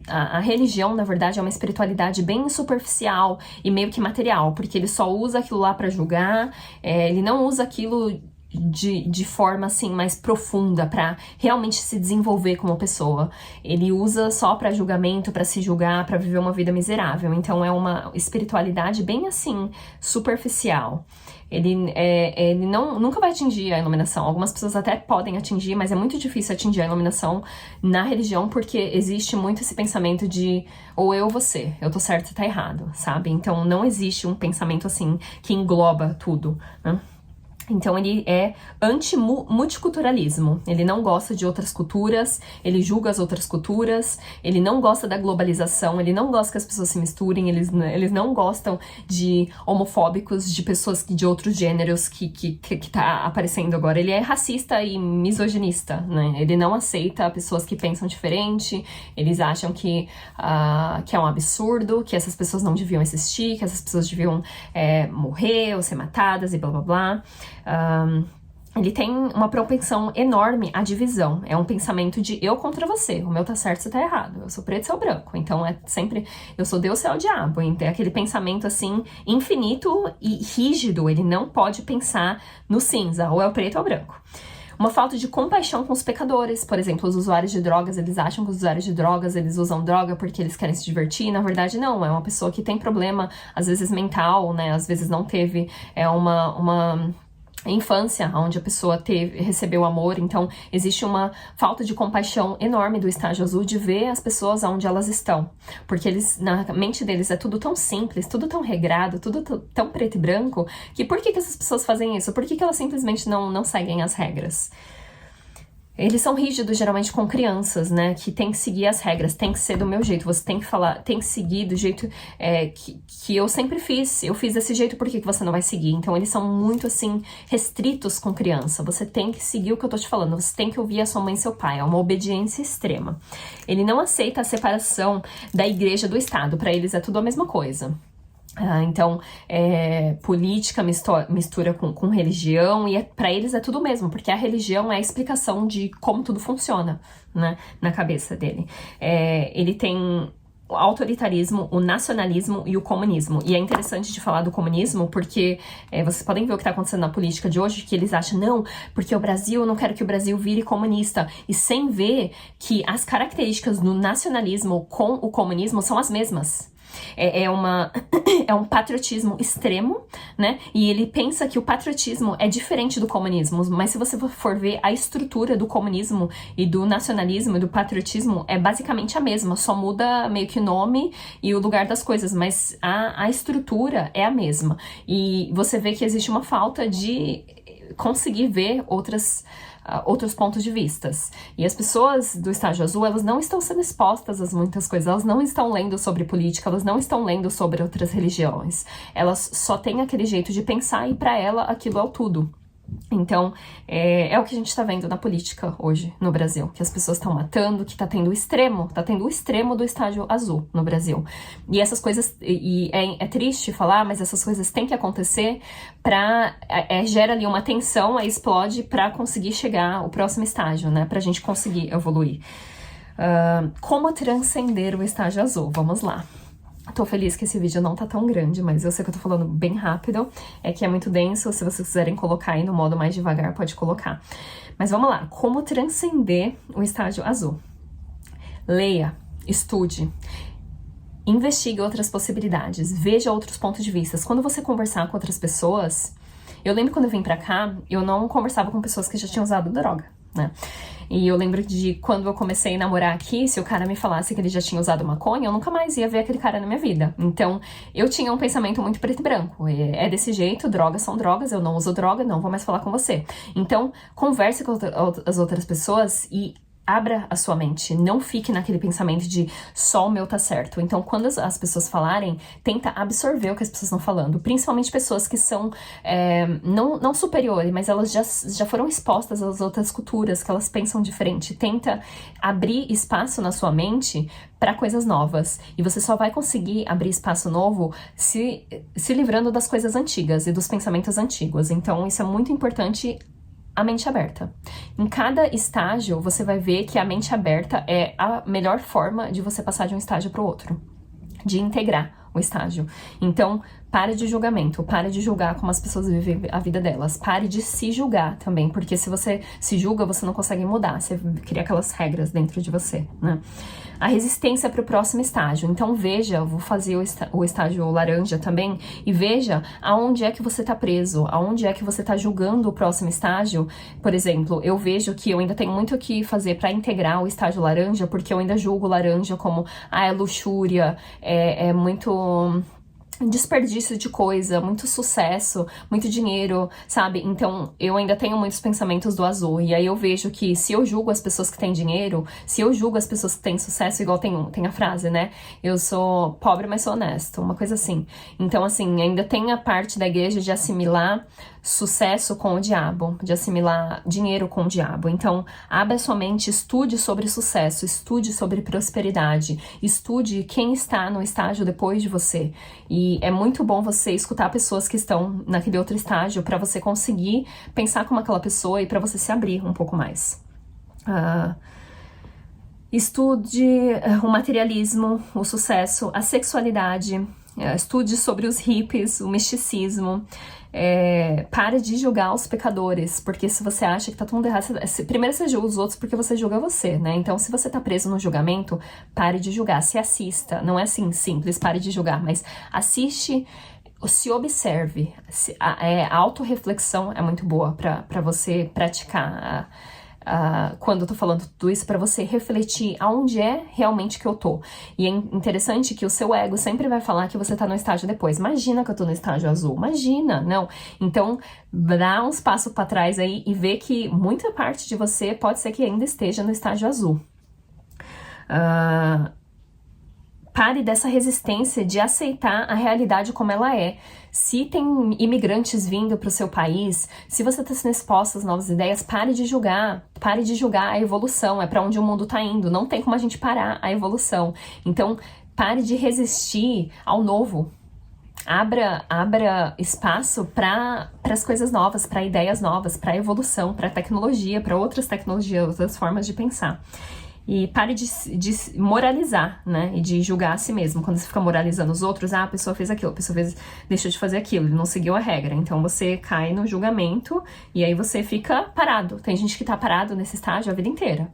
a religião, na verdade, é uma espiritualidade bem superficial e meio que material, porque ele só usa aquilo lá pra julgar, ele não usa aquilo de forma assim mais profunda pra realmente se desenvolver como pessoa. Ele usa só pra julgamento, pra se julgar, pra viver uma vida miserável. Então é uma espiritualidade bem assim superficial. Ele nunca vai atingir a iluminação. Algumas pessoas até podem atingir, mas é muito difícil atingir a iluminação na religião, porque existe muito esse pensamento de ou eu ou você, eu tô certo, você tá errado, sabe? Então não existe um pensamento assim que engloba tudo, né? Então ele é anti-multiculturalismo, ele não gosta de outras culturas, ele julga as outras culturas, ele não gosta da globalização, ele não gosta que as pessoas se misturem, eles não gostam de homofóbicos, de pessoas de outros gêneros que tá aparecendo agora. Ele é racista e misoginista, né? Ele não aceita pessoas que pensam diferente, eles acham que é um absurdo, que essas pessoas não deviam existir, que essas pessoas deviam morrer ou ser matadas e blá blá blá. Ele tem uma propensão enorme à divisão. É um pensamento de eu contra você. O meu tá certo, você tá errado. Eu sou preto, você é o branco. Então é sempre eu sou Deus, você é o diabo. Então é aquele pensamento assim infinito e rígido. Ele não pode pensar no cinza. Ou é o preto ou é o branco. Uma falta de compaixão com os pecadores. Por exemplo, os usuários de drogas, eles acham que os usuários de drogas, eles usam droga porque eles querem se divertir. Na verdade, não. É uma pessoa que tem problema, às vezes mental, né? Às vezes não teve uma infância, onde a pessoa recebeu amor. Então existe uma falta de compaixão enorme do estágio azul de ver as pessoas onde elas estão, porque na mente deles é tudo tão simples, tudo tão regrado, tudo tão preto e branco, que por que essas pessoas fazem isso? Por que elas simplesmente não seguem as regras? Eles são rígidos, geralmente, com crianças, né? Que tem que seguir as regras, tem que ser do meu jeito. Você tem que falar, tem que seguir do jeito que eu sempre fiz. Eu fiz desse jeito, por que você não vai seguir? Então, eles são muito, assim, restritos com criança. Você tem que seguir o que eu tô te falando. Você tem que ouvir a sua mãe e seu pai. É uma obediência extrema. Ele não aceita a separação da igreja do Estado. Pra eles é tudo a mesma coisa. Então, política mistura com religião, e pra eles é tudo mesmo, porque a religião é a explicação de como tudo funciona, né, na cabeça dele. Ele tem o autoritarismo, o nacionalismo e o comunismo. E é interessante de falar do comunismo porque vocês podem ver o que está acontecendo na política de hoje, que eles acham, não, porque o Brasil, eu não quero que o Brasil vire comunista. E sem ver que as características do nacionalismo com o comunismo são as mesmas. É um patriotismo extremo, né? E ele pensa que o patriotismo é diferente do comunismo, mas se você for ver a estrutura do comunismo e do nacionalismo e do patriotismo é basicamente a mesma, só muda meio que o nome e o lugar das coisas, mas a estrutura é a mesma. E você vê que existe uma falta de conseguir ver outros pontos de vistas. E as pessoas do estágio azul, elas não estão sendo expostas a muitas coisas, elas não estão lendo sobre política, elas não estão lendo sobre outras religiões. Elas só têm aquele jeito de pensar e pra ela aquilo é o tudo. Então, é o que a gente tá vendo na política hoje no Brasil, que as pessoas estão matando, que tá tendo o extremo do estágio azul no Brasil. E essas coisas, é triste falar, mas essas coisas têm que acontecer gera ali uma tensão, explode pra conseguir chegar ao próximo estágio, né, pra gente conseguir evoluir. Como transcender o estágio azul? Vamos lá. Tô feliz que esse vídeo não tá tão grande, mas eu sei que eu tô falando bem rápido, que é muito denso. Se vocês quiserem colocar aí no modo mais devagar, pode colocar. Mas vamos lá, como transcender o estágio azul? Leia, estude. investigue outras possibilidades, veja outros pontos de vista. Quando você conversar com outras pessoas, eu lembro quando eu vim pra cá, eu não conversava com pessoas que já tinham usado droga, né? E eu lembro de quando eu comecei a namorar aqui, se o cara me falasse que ele já tinha usado maconha, eu nunca mais ia ver aquele cara na minha vida. Então, eu tinha um pensamento muito preto e branco. É desse jeito, drogas são drogas, eu não uso droga, não vou mais falar com você. Então, converse com as outras pessoas e abra a sua mente, não fique naquele pensamento de só o meu tá certo. Então, quando as pessoas falarem, tenta absorver o que as pessoas estão falando, principalmente pessoas que são não superiores, mas elas já foram expostas às outras culturas, que elas pensam diferente. Tenta abrir espaço na sua mente para coisas novas. E você só vai conseguir abrir espaço novo se livrando das coisas antigas e dos pensamentos antigos. Então, isso é muito importante. A mente aberta. Em cada estágio, você vai ver que a mente aberta é a melhor forma de você passar de um estágio para o outro, de integrar o estágio. Então, pare de julgamento, pare de julgar como as pessoas vivem a vida delas, pare de se julgar também, porque se você se julga, você não consegue mudar, você cria aquelas regras dentro de você, né? A resistência para o próximo estágio. Então veja, eu vou fazer o estágio laranja também, e veja aonde é que você está preso, aonde é que você está julgando o próximo estágio. Por exemplo, eu vejo que eu ainda tenho muito o que fazer para integrar o estágio laranja, porque eu ainda julgo laranja como, é luxúria, é muito desperdício de coisa, muito sucesso, muito dinheiro, sabe? Então, eu ainda tenho muitos pensamentos do azul. E aí eu vejo que se eu julgo as pessoas que têm dinheiro, se eu julgo as pessoas que têm sucesso, igual tem a frase, né? Eu sou pobre, mas sou honesto, uma coisa assim. Então, assim, ainda tem a parte da igreja de assimilar sucesso com o diabo, de assimilar dinheiro com o diabo. Então, abra sua mente, estude sobre sucesso, estude sobre prosperidade, estude quem está no estágio depois de você. E é muito bom você escutar pessoas que estão naquele outro estágio para você conseguir pensar como aquela pessoa e para você se abrir um pouco mais. Estude o materialismo, o sucesso, a sexualidade, estude sobre os hippies, o misticismo. Pare de julgar os pecadores, porque se você acha que tá todo mundo errado, primeiro você julga os outros porque você julga você, né? Então, se você tá preso no julgamento, pare de julgar, se assista. Não é assim simples, pare de julgar, mas assiste, se observe. A autorreflexão é muito boa pra você praticar. Quando eu tô falando tudo isso, pra você refletir aonde é realmente que eu tô. E é interessante que o seu ego sempre vai falar que você tá no estágio depois. Imagina que eu tô no estágio azul. Imagina, não. Então, dá uns passos pra trás aí e vê que muita parte de você pode ser que ainda esteja no estágio azul. Pare dessa resistência de aceitar a realidade como ela é. Se tem imigrantes vindo para o seu país, se você está sendo exposto às novas ideias, pare de julgar a evolução, é para onde o mundo está indo, não tem como a gente parar a evolução. Então, pare de resistir ao novo. Abra espaço para as coisas novas, para ideias novas, para evolução, para tecnologia, para outras tecnologias, outras formas de pensar. E pare de moralizar, né? E de julgar a si mesmo. Quando você fica moralizando os outros, a pessoa fez aquilo, a pessoa deixou de fazer aquilo, ele não seguiu a regra. Então você cai no julgamento e aí você fica parado. Tem gente que tá parado nesse estágio a vida inteira.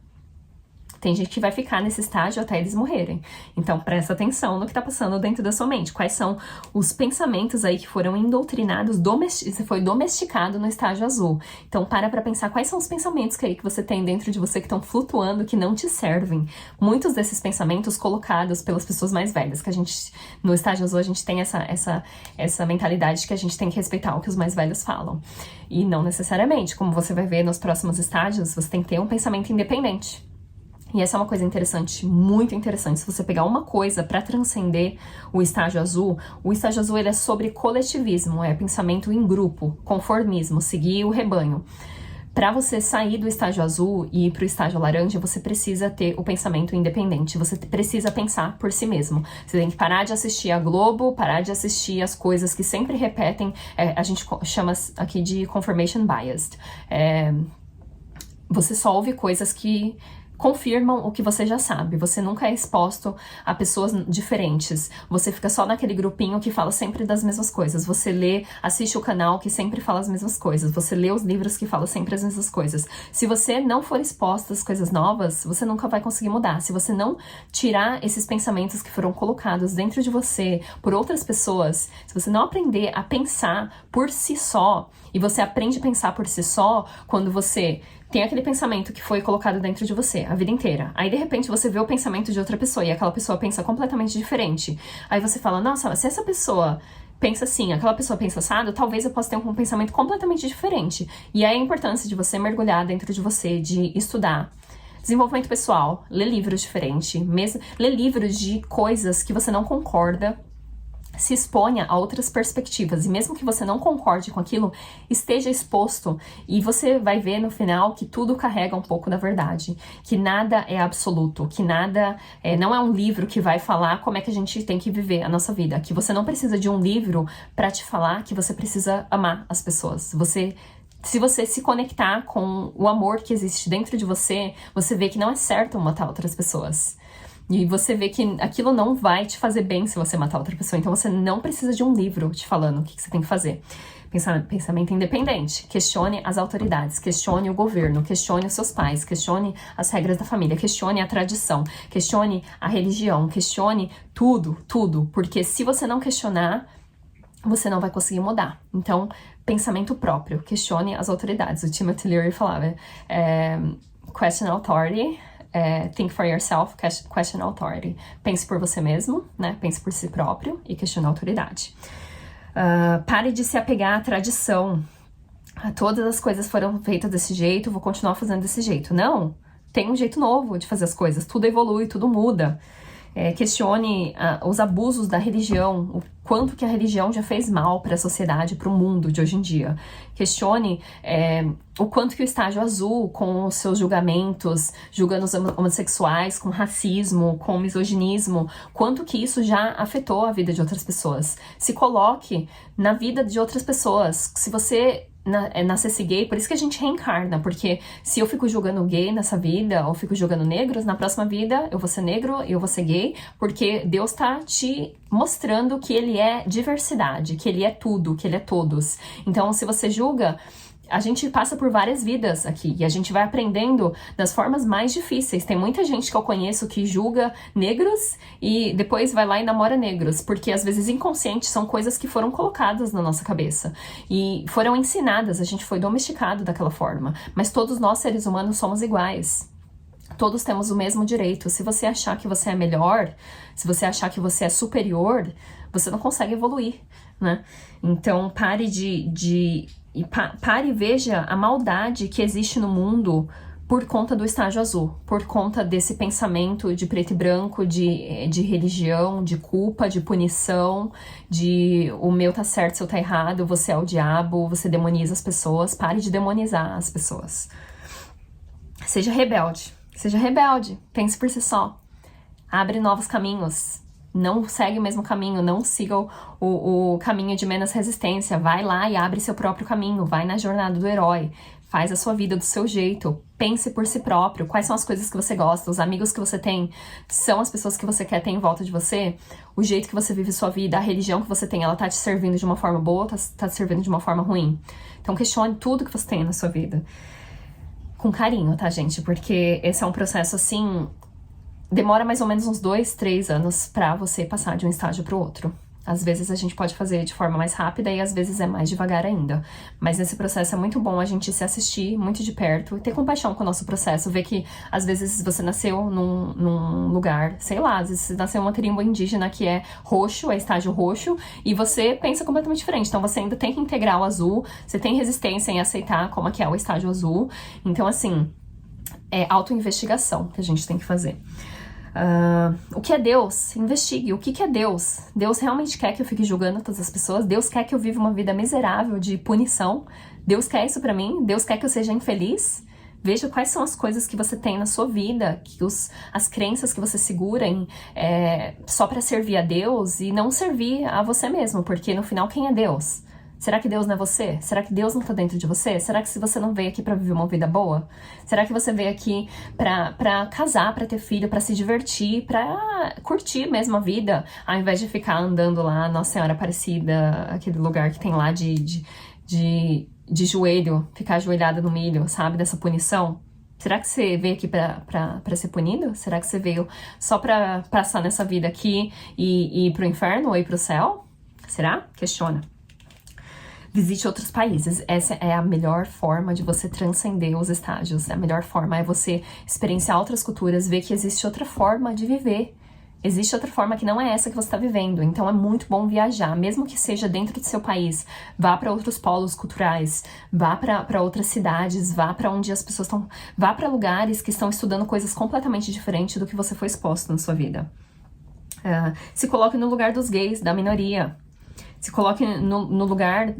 Tem gente que vai ficar nesse estágio até eles morrerem. Então, presta atenção no que tá passando dentro da sua mente. Quais são os pensamentos aí que foram indoutrinados, você foi domesticado no estágio azul. Então, para pensar quais são os pensamentos que você tem dentro de você que estão flutuando, que não te servem. Muitos desses pensamentos colocados pelas pessoas mais velhas, que a gente, no estágio azul, a gente tem essa mentalidade de que a gente tem que respeitar o que os mais velhos falam. E não necessariamente. Como você vai ver nos próximos estágios, você tem que ter um pensamento independente. E essa é uma coisa interessante, muito interessante. Se você pegar uma coisa para transcender o estágio azul ele é sobre coletivismo, é pensamento em grupo, conformismo, seguir o rebanho. Para você sair do estágio azul e ir para o estágio laranja, você precisa ter o pensamento independente, você precisa pensar por si mesmo. Você tem que parar de assistir a Globo, parar de assistir as coisas que sempre repetem, a gente chama aqui de confirmation biased. Você só ouve coisas que confirmam o que você já sabe. Você nunca é exposto a pessoas diferentes. Você fica só naquele grupinho que fala sempre das mesmas coisas. Você lê, assiste o canal que sempre fala as mesmas coisas. Você lê os livros que falam sempre as mesmas coisas. Se você não for exposto às coisas novas, você nunca vai conseguir mudar. Se você não tirar esses pensamentos que foram colocados dentro de você por outras pessoas, se você não aprender a pensar por si só, e você aprende a pensar por si só quando você tem aquele pensamento que foi colocado dentro de você a vida inteira. Aí, de repente, você vê o pensamento de outra pessoa e aquela pessoa pensa completamente diferente. Aí você fala, nossa, se essa pessoa pensa assim, aquela pessoa pensa assado, talvez eu possa ter um pensamento completamente diferente. E aí a importância de você mergulhar dentro de você, de estudar. Desenvolvimento pessoal, ler livros diferentes, ler livros de coisas que você não concorda, se exponha a outras perspectivas, e mesmo que você não concorde com aquilo, esteja exposto, e você vai ver no final que tudo carrega um pouco da verdade, que nada é absoluto, que nada não é um livro que vai falar como é que a gente tem que viver a nossa vida, que você não precisa de um livro para te falar que você precisa amar as pessoas. Se você se conectar com o amor que existe dentro de você, você vê que não é certo matar outras pessoas. E você vê que aquilo não vai te fazer bem se você matar outra pessoa. Então você não precisa de um livro te falando o que você tem que fazer. Pensamento independente. Questione as autoridades, questione o governo, questione os seus pais, questione as regras da família, questione a tradição, questione a religião, questione tudo, tudo. Porque se você não questionar, você não vai conseguir mudar. Então, pensamento próprio. Questione as autoridades. O Timothy Leary falava, question authority, think for yourself, question authority. Pense por você mesmo, né? Pense por si próprio e questione a autoridade. Pare de se apegar à tradição. Todas as coisas foram feitas desse jeito, vou continuar fazendo desse jeito. Não, tem um jeito novo de fazer as coisas. Tudo evolui, tudo muda. Questione os abusos da religião, o quanto que a religião já fez mal para a sociedade, para o mundo de hoje em dia. Questione o quanto que o estágio azul, com os seus julgamentos, julgando os homossexuais, com racismo, com misoginismo, quanto que isso já afetou a vida de outras pessoas. Se coloque na vida de outras pessoas. Se você nascesse gay, por isso que a gente reencarna, porque se eu fico julgando gay nessa vida, ou fico julgando negros, na próxima vida eu vou ser negro e eu vou ser gay, porque Deus tá te mostrando que ele é diversidade, que ele é tudo, que ele é todos. Então, se você julga, a gente passa por várias vidas aqui e a gente vai aprendendo das formas mais difíceis. Tem muita gente que eu conheço que julga negros e depois vai lá e namora negros, porque às vezes inconscientes são coisas que foram colocadas na nossa cabeça e foram ensinadas, a gente foi domesticado daquela forma. Mas todos nós, seres humanos, somos iguais. Todos temos o mesmo direito. Se você achar que você é melhor, se você achar que você é superior, você não consegue evoluir, né? Então, pare pare e veja a maldade que existe no mundo por conta do estágio azul, por conta desse pensamento de preto e branco, de religião, de culpa, de punição, de o meu tá certo, seu tá errado, você é o diabo, você demoniza as pessoas. Pare de demonizar as pessoas. Seja rebelde, pense por si só. Abre novos caminhos. Não segue o mesmo caminho, não siga o caminho de menos resistência. Vai lá e abre seu próprio caminho, vai na jornada do herói. Faz a sua vida do seu jeito, pense por si próprio. Quais são as coisas que você gosta, os amigos que você tem, são as pessoas que você quer ter em volta de você? O jeito que você vive sua vida, a religião que você tem, ela tá te servindo de uma forma boa ou tá te servindo de uma forma ruim? Então questione tudo que você tem na sua vida. Com carinho, tá, gente? Porque esse é um processo, assim, demora mais ou menos uns 2, 3 anos pra você passar de um estágio pro outro. Às vezes a gente pode fazer de forma mais rápida e às vezes é mais devagar ainda. Mas nesse processo é muito bom a gente se assistir muito de perto e ter compaixão com o nosso processo. Ver que às vezes você nasceu num lugar, sei lá, às vezes você nasceu em uma tribo indígena que é roxo, é estágio roxo, e você pensa completamente diferente. Então você ainda tem que integrar o azul, você tem resistência em aceitar como é que é o estágio azul. Então, assim, é autoinvestigação que a gente tem que fazer. O que é Deus? Investigue. O que é Deus? Deus realmente quer que eu fique julgando todas as pessoas? Deus quer que eu viva uma vida miserável de punição? Deus quer isso pra mim? Deus quer que eu seja infeliz? Veja quais são as coisas que você tem na sua vida, as crenças que você segura só pra servir a Deus e não servir a você mesmo, porque no final quem é Deus? Será que Deus não é você? Será que Deus não tá dentro de você? Será que se você não veio aqui pra viver uma vida boa? Será que você veio aqui pra casar, pra ter filho, pra se divertir, pra curtir mesmo a vida, ao invés de ficar andando lá, Nossa Senhora Aparecida, aquele lugar que tem lá de joelho, ficar ajoelhada no milho, sabe? Dessa punição? Será que você veio aqui pra ser punido? Será que você veio só pra passar nessa vida aqui e ir pro inferno ou ir pro céu? Será? Questiona. Visite outros países. Essa é a melhor forma de você transcender os estágios. A melhor forma é você experienciar outras culturas, ver que existe outra forma de viver. Existe outra forma que não é essa que você está vivendo. Então é muito bom viajar, mesmo que seja dentro do seu país. Vá para outros polos culturais, vá para outras cidades, vá para onde as pessoas estão. Vá para lugares que estão estudando coisas completamente diferentes do que você foi exposto na sua vida. Se coloque no lugar dos gays, da minoria. Se coloque no lugar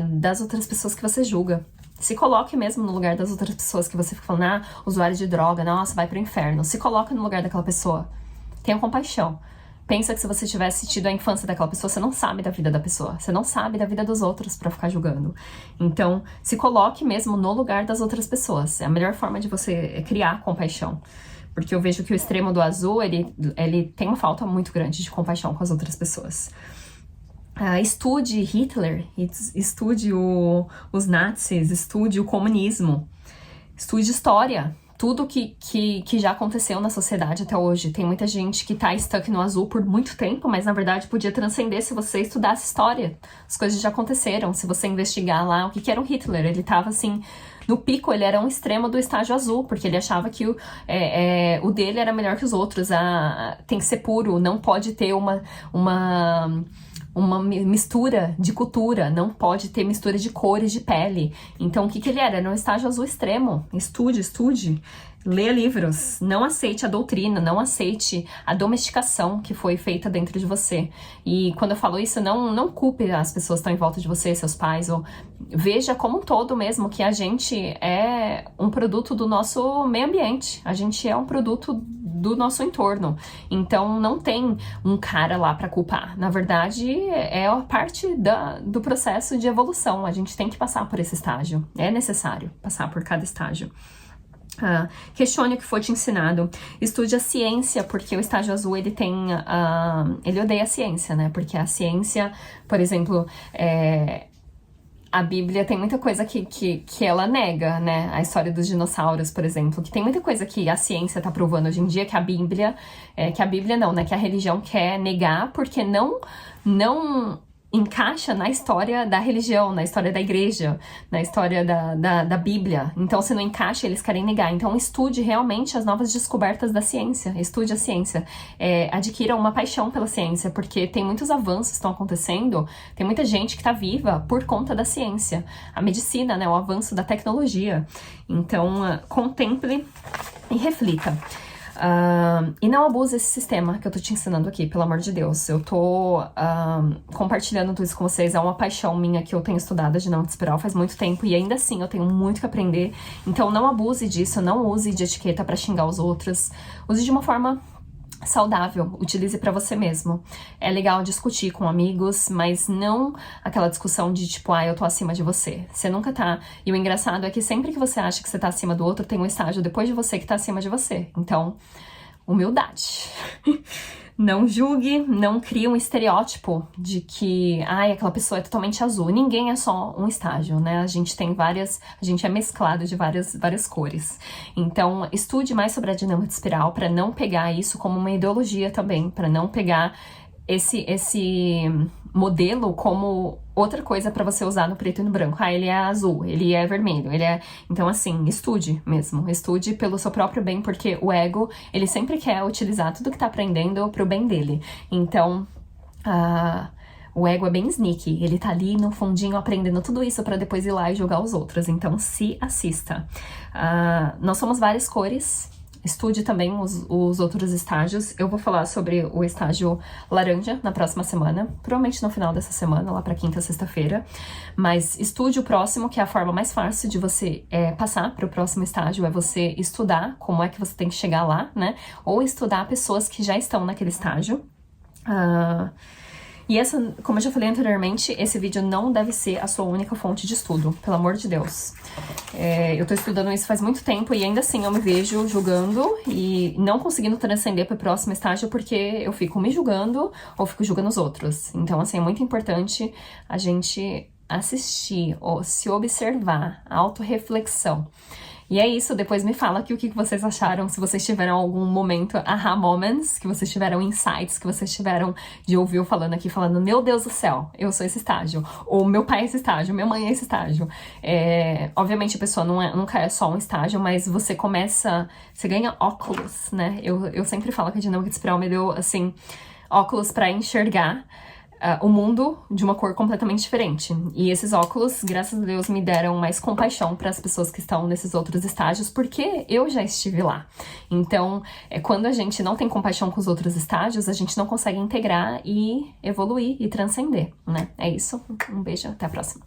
das outras pessoas que você julga. Se coloque mesmo no lugar das outras pessoas que você fica falando, usuário de droga, nossa, vai pro inferno. Se coloque no lugar daquela pessoa. Tenha compaixão. Pensa que se você tivesse tido a infância daquela pessoa, você não sabe da vida da pessoa. Você não sabe da vida dos outros pra ficar julgando. Então, se coloque mesmo no lugar das outras pessoas. É a melhor forma de você criar compaixão. Porque eu vejo que o extremo do azul, ele tem uma falta muito grande de compaixão com as outras pessoas. Estude Hitler, estude os nazis, estude o comunismo, estude história, tudo que já aconteceu na sociedade até hoje. Tem muita gente que tá stuck no azul por muito tempo, mas na verdade podia transcender se você estudasse história. As coisas já aconteceram, se você investigar lá o que era o Hitler. Ele tava assim, no pico, ele era um extremo do estágio azul, porque ele achava que o dele era melhor que os outros. Tem que ser puro, não pode ter uma mistura de cultura, não pode ter mistura de cores, de pele. Então, o que ele era? Era um estágio azul extremo. Estude. Leia livros. Não aceite a doutrina, não aceite a domesticação que foi feita dentro de você. E quando eu falo isso, não culpe as pessoas que estão em volta de você, seus pais, ou veja como um todo mesmo que a gente é um produto do nosso meio ambiente. A gente é um produto do nosso entorno. Então, não tem um cara lá pra culpar. Na verdade, é a parte do processo de evolução. A gente tem que passar por esse estágio. É necessário passar por cada estágio. Questione o que foi te ensinado. Estude a ciência, porque o estágio azul, ele odeia a ciência, né? Porque a ciência, por exemplo, a Bíblia tem muita coisa que ela nega, né? A história dos dinossauros, por exemplo, que tem muita coisa que a ciência tá provando hoje em dia, que a Bíblia não, né? Que a religião quer negar, porque não encaixa na história da religião, na história da igreja, na história da Bíblia. Então, se não encaixa, eles querem negar. Então, estude realmente as novas descobertas da ciência. Estude a ciência. Adquira uma paixão pela ciência, porque tem muitos avanços que estão acontecendo, tem muita gente que está viva por conta da ciência. A medicina, né? O avanço da tecnologia. Então, contemple e reflita. E não abuse esse sistema que eu tô te ensinando aqui, pelo amor de Deus. Eu tô compartilhando tudo isso com vocês. É uma paixão minha que eu tenho estudado a dinâmica espiral faz muito tempo e ainda assim eu tenho muito que aprender. Então não abuse disso, não use de etiqueta pra xingar os outros. Use de uma forma saudável, utilize pra você mesmo. É legal discutir com amigos, mas não aquela discussão de tipo, eu tô acima de você. Você nunca tá. E o engraçado é que sempre que você acha que você tá acima do outro, tem um estágio depois de você que tá acima de você. Então, humildade. Não julgue, não crie um estereótipo de que, aquela pessoa é totalmente azul. Ninguém é só um estágio, né? A gente é mesclado de várias cores. Então, estude mais sobre a dinâmica de espiral para não pegar isso como uma ideologia também, para não pegar esse modelo como outra coisa para você usar no preto e no branco. Ele é azul, ele é vermelho, Então, assim, estude mesmo. Estude pelo seu próprio bem, porque o ego, ele sempre quer utilizar tudo que tá aprendendo pro bem dele. Então, o ego é bem sneaky. Ele tá ali no fundinho aprendendo tudo isso para depois ir lá e jogar os outros. Então, se assista. Nós somos várias cores. Estude também os outros estágios. Eu vou falar sobre o estágio laranja na próxima semana, provavelmente no final dessa semana, lá pra quinta, sexta-feira. Mas estude o próximo, que é a forma mais fácil de você passar pro próximo estágio, é você estudar como é que você tem que chegar lá, né? Ou estudar pessoas que já estão naquele estágio. E essa, como eu já falei anteriormente, esse vídeo não deve ser a sua única fonte de estudo, pelo amor de Deus. Eu tô estudando isso faz muito tempo e ainda assim eu me vejo julgando e não conseguindo transcender para o próximo estágio porque eu fico me julgando ou fico julgando os outros. Então, assim, é muito importante a gente assistir ou se observar, autorreflexão. E é isso, depois me fala aqui o que vocês acharam, se vocês tiveram algum momento, aha moments, que vocês tiveram insights, que vocês tiveram de ouvir eu falando aqui, falando, meu Deus do céu, eu sou esse estágio, ou meu pai é esse estágio, minha mãe é esse estágio. Obviamente a pessoa nunca é só um estágio, mas você ganha óculos, né? Eu sempre falo que a dinâmica de espiral me deu, assim, óculos pra enxergar o mundo de uma cor completamente diferente. E esses óculos, graças a Deus, me deram mais compaixão para as pessoas que estão nesses outros estágios, porque eu já estive lá. Então, quando a gente não tem compaixão com os outros estágios, a gente não consegue integrar e evoluir e transcender, né? É isso. Um beijo, até a próxima.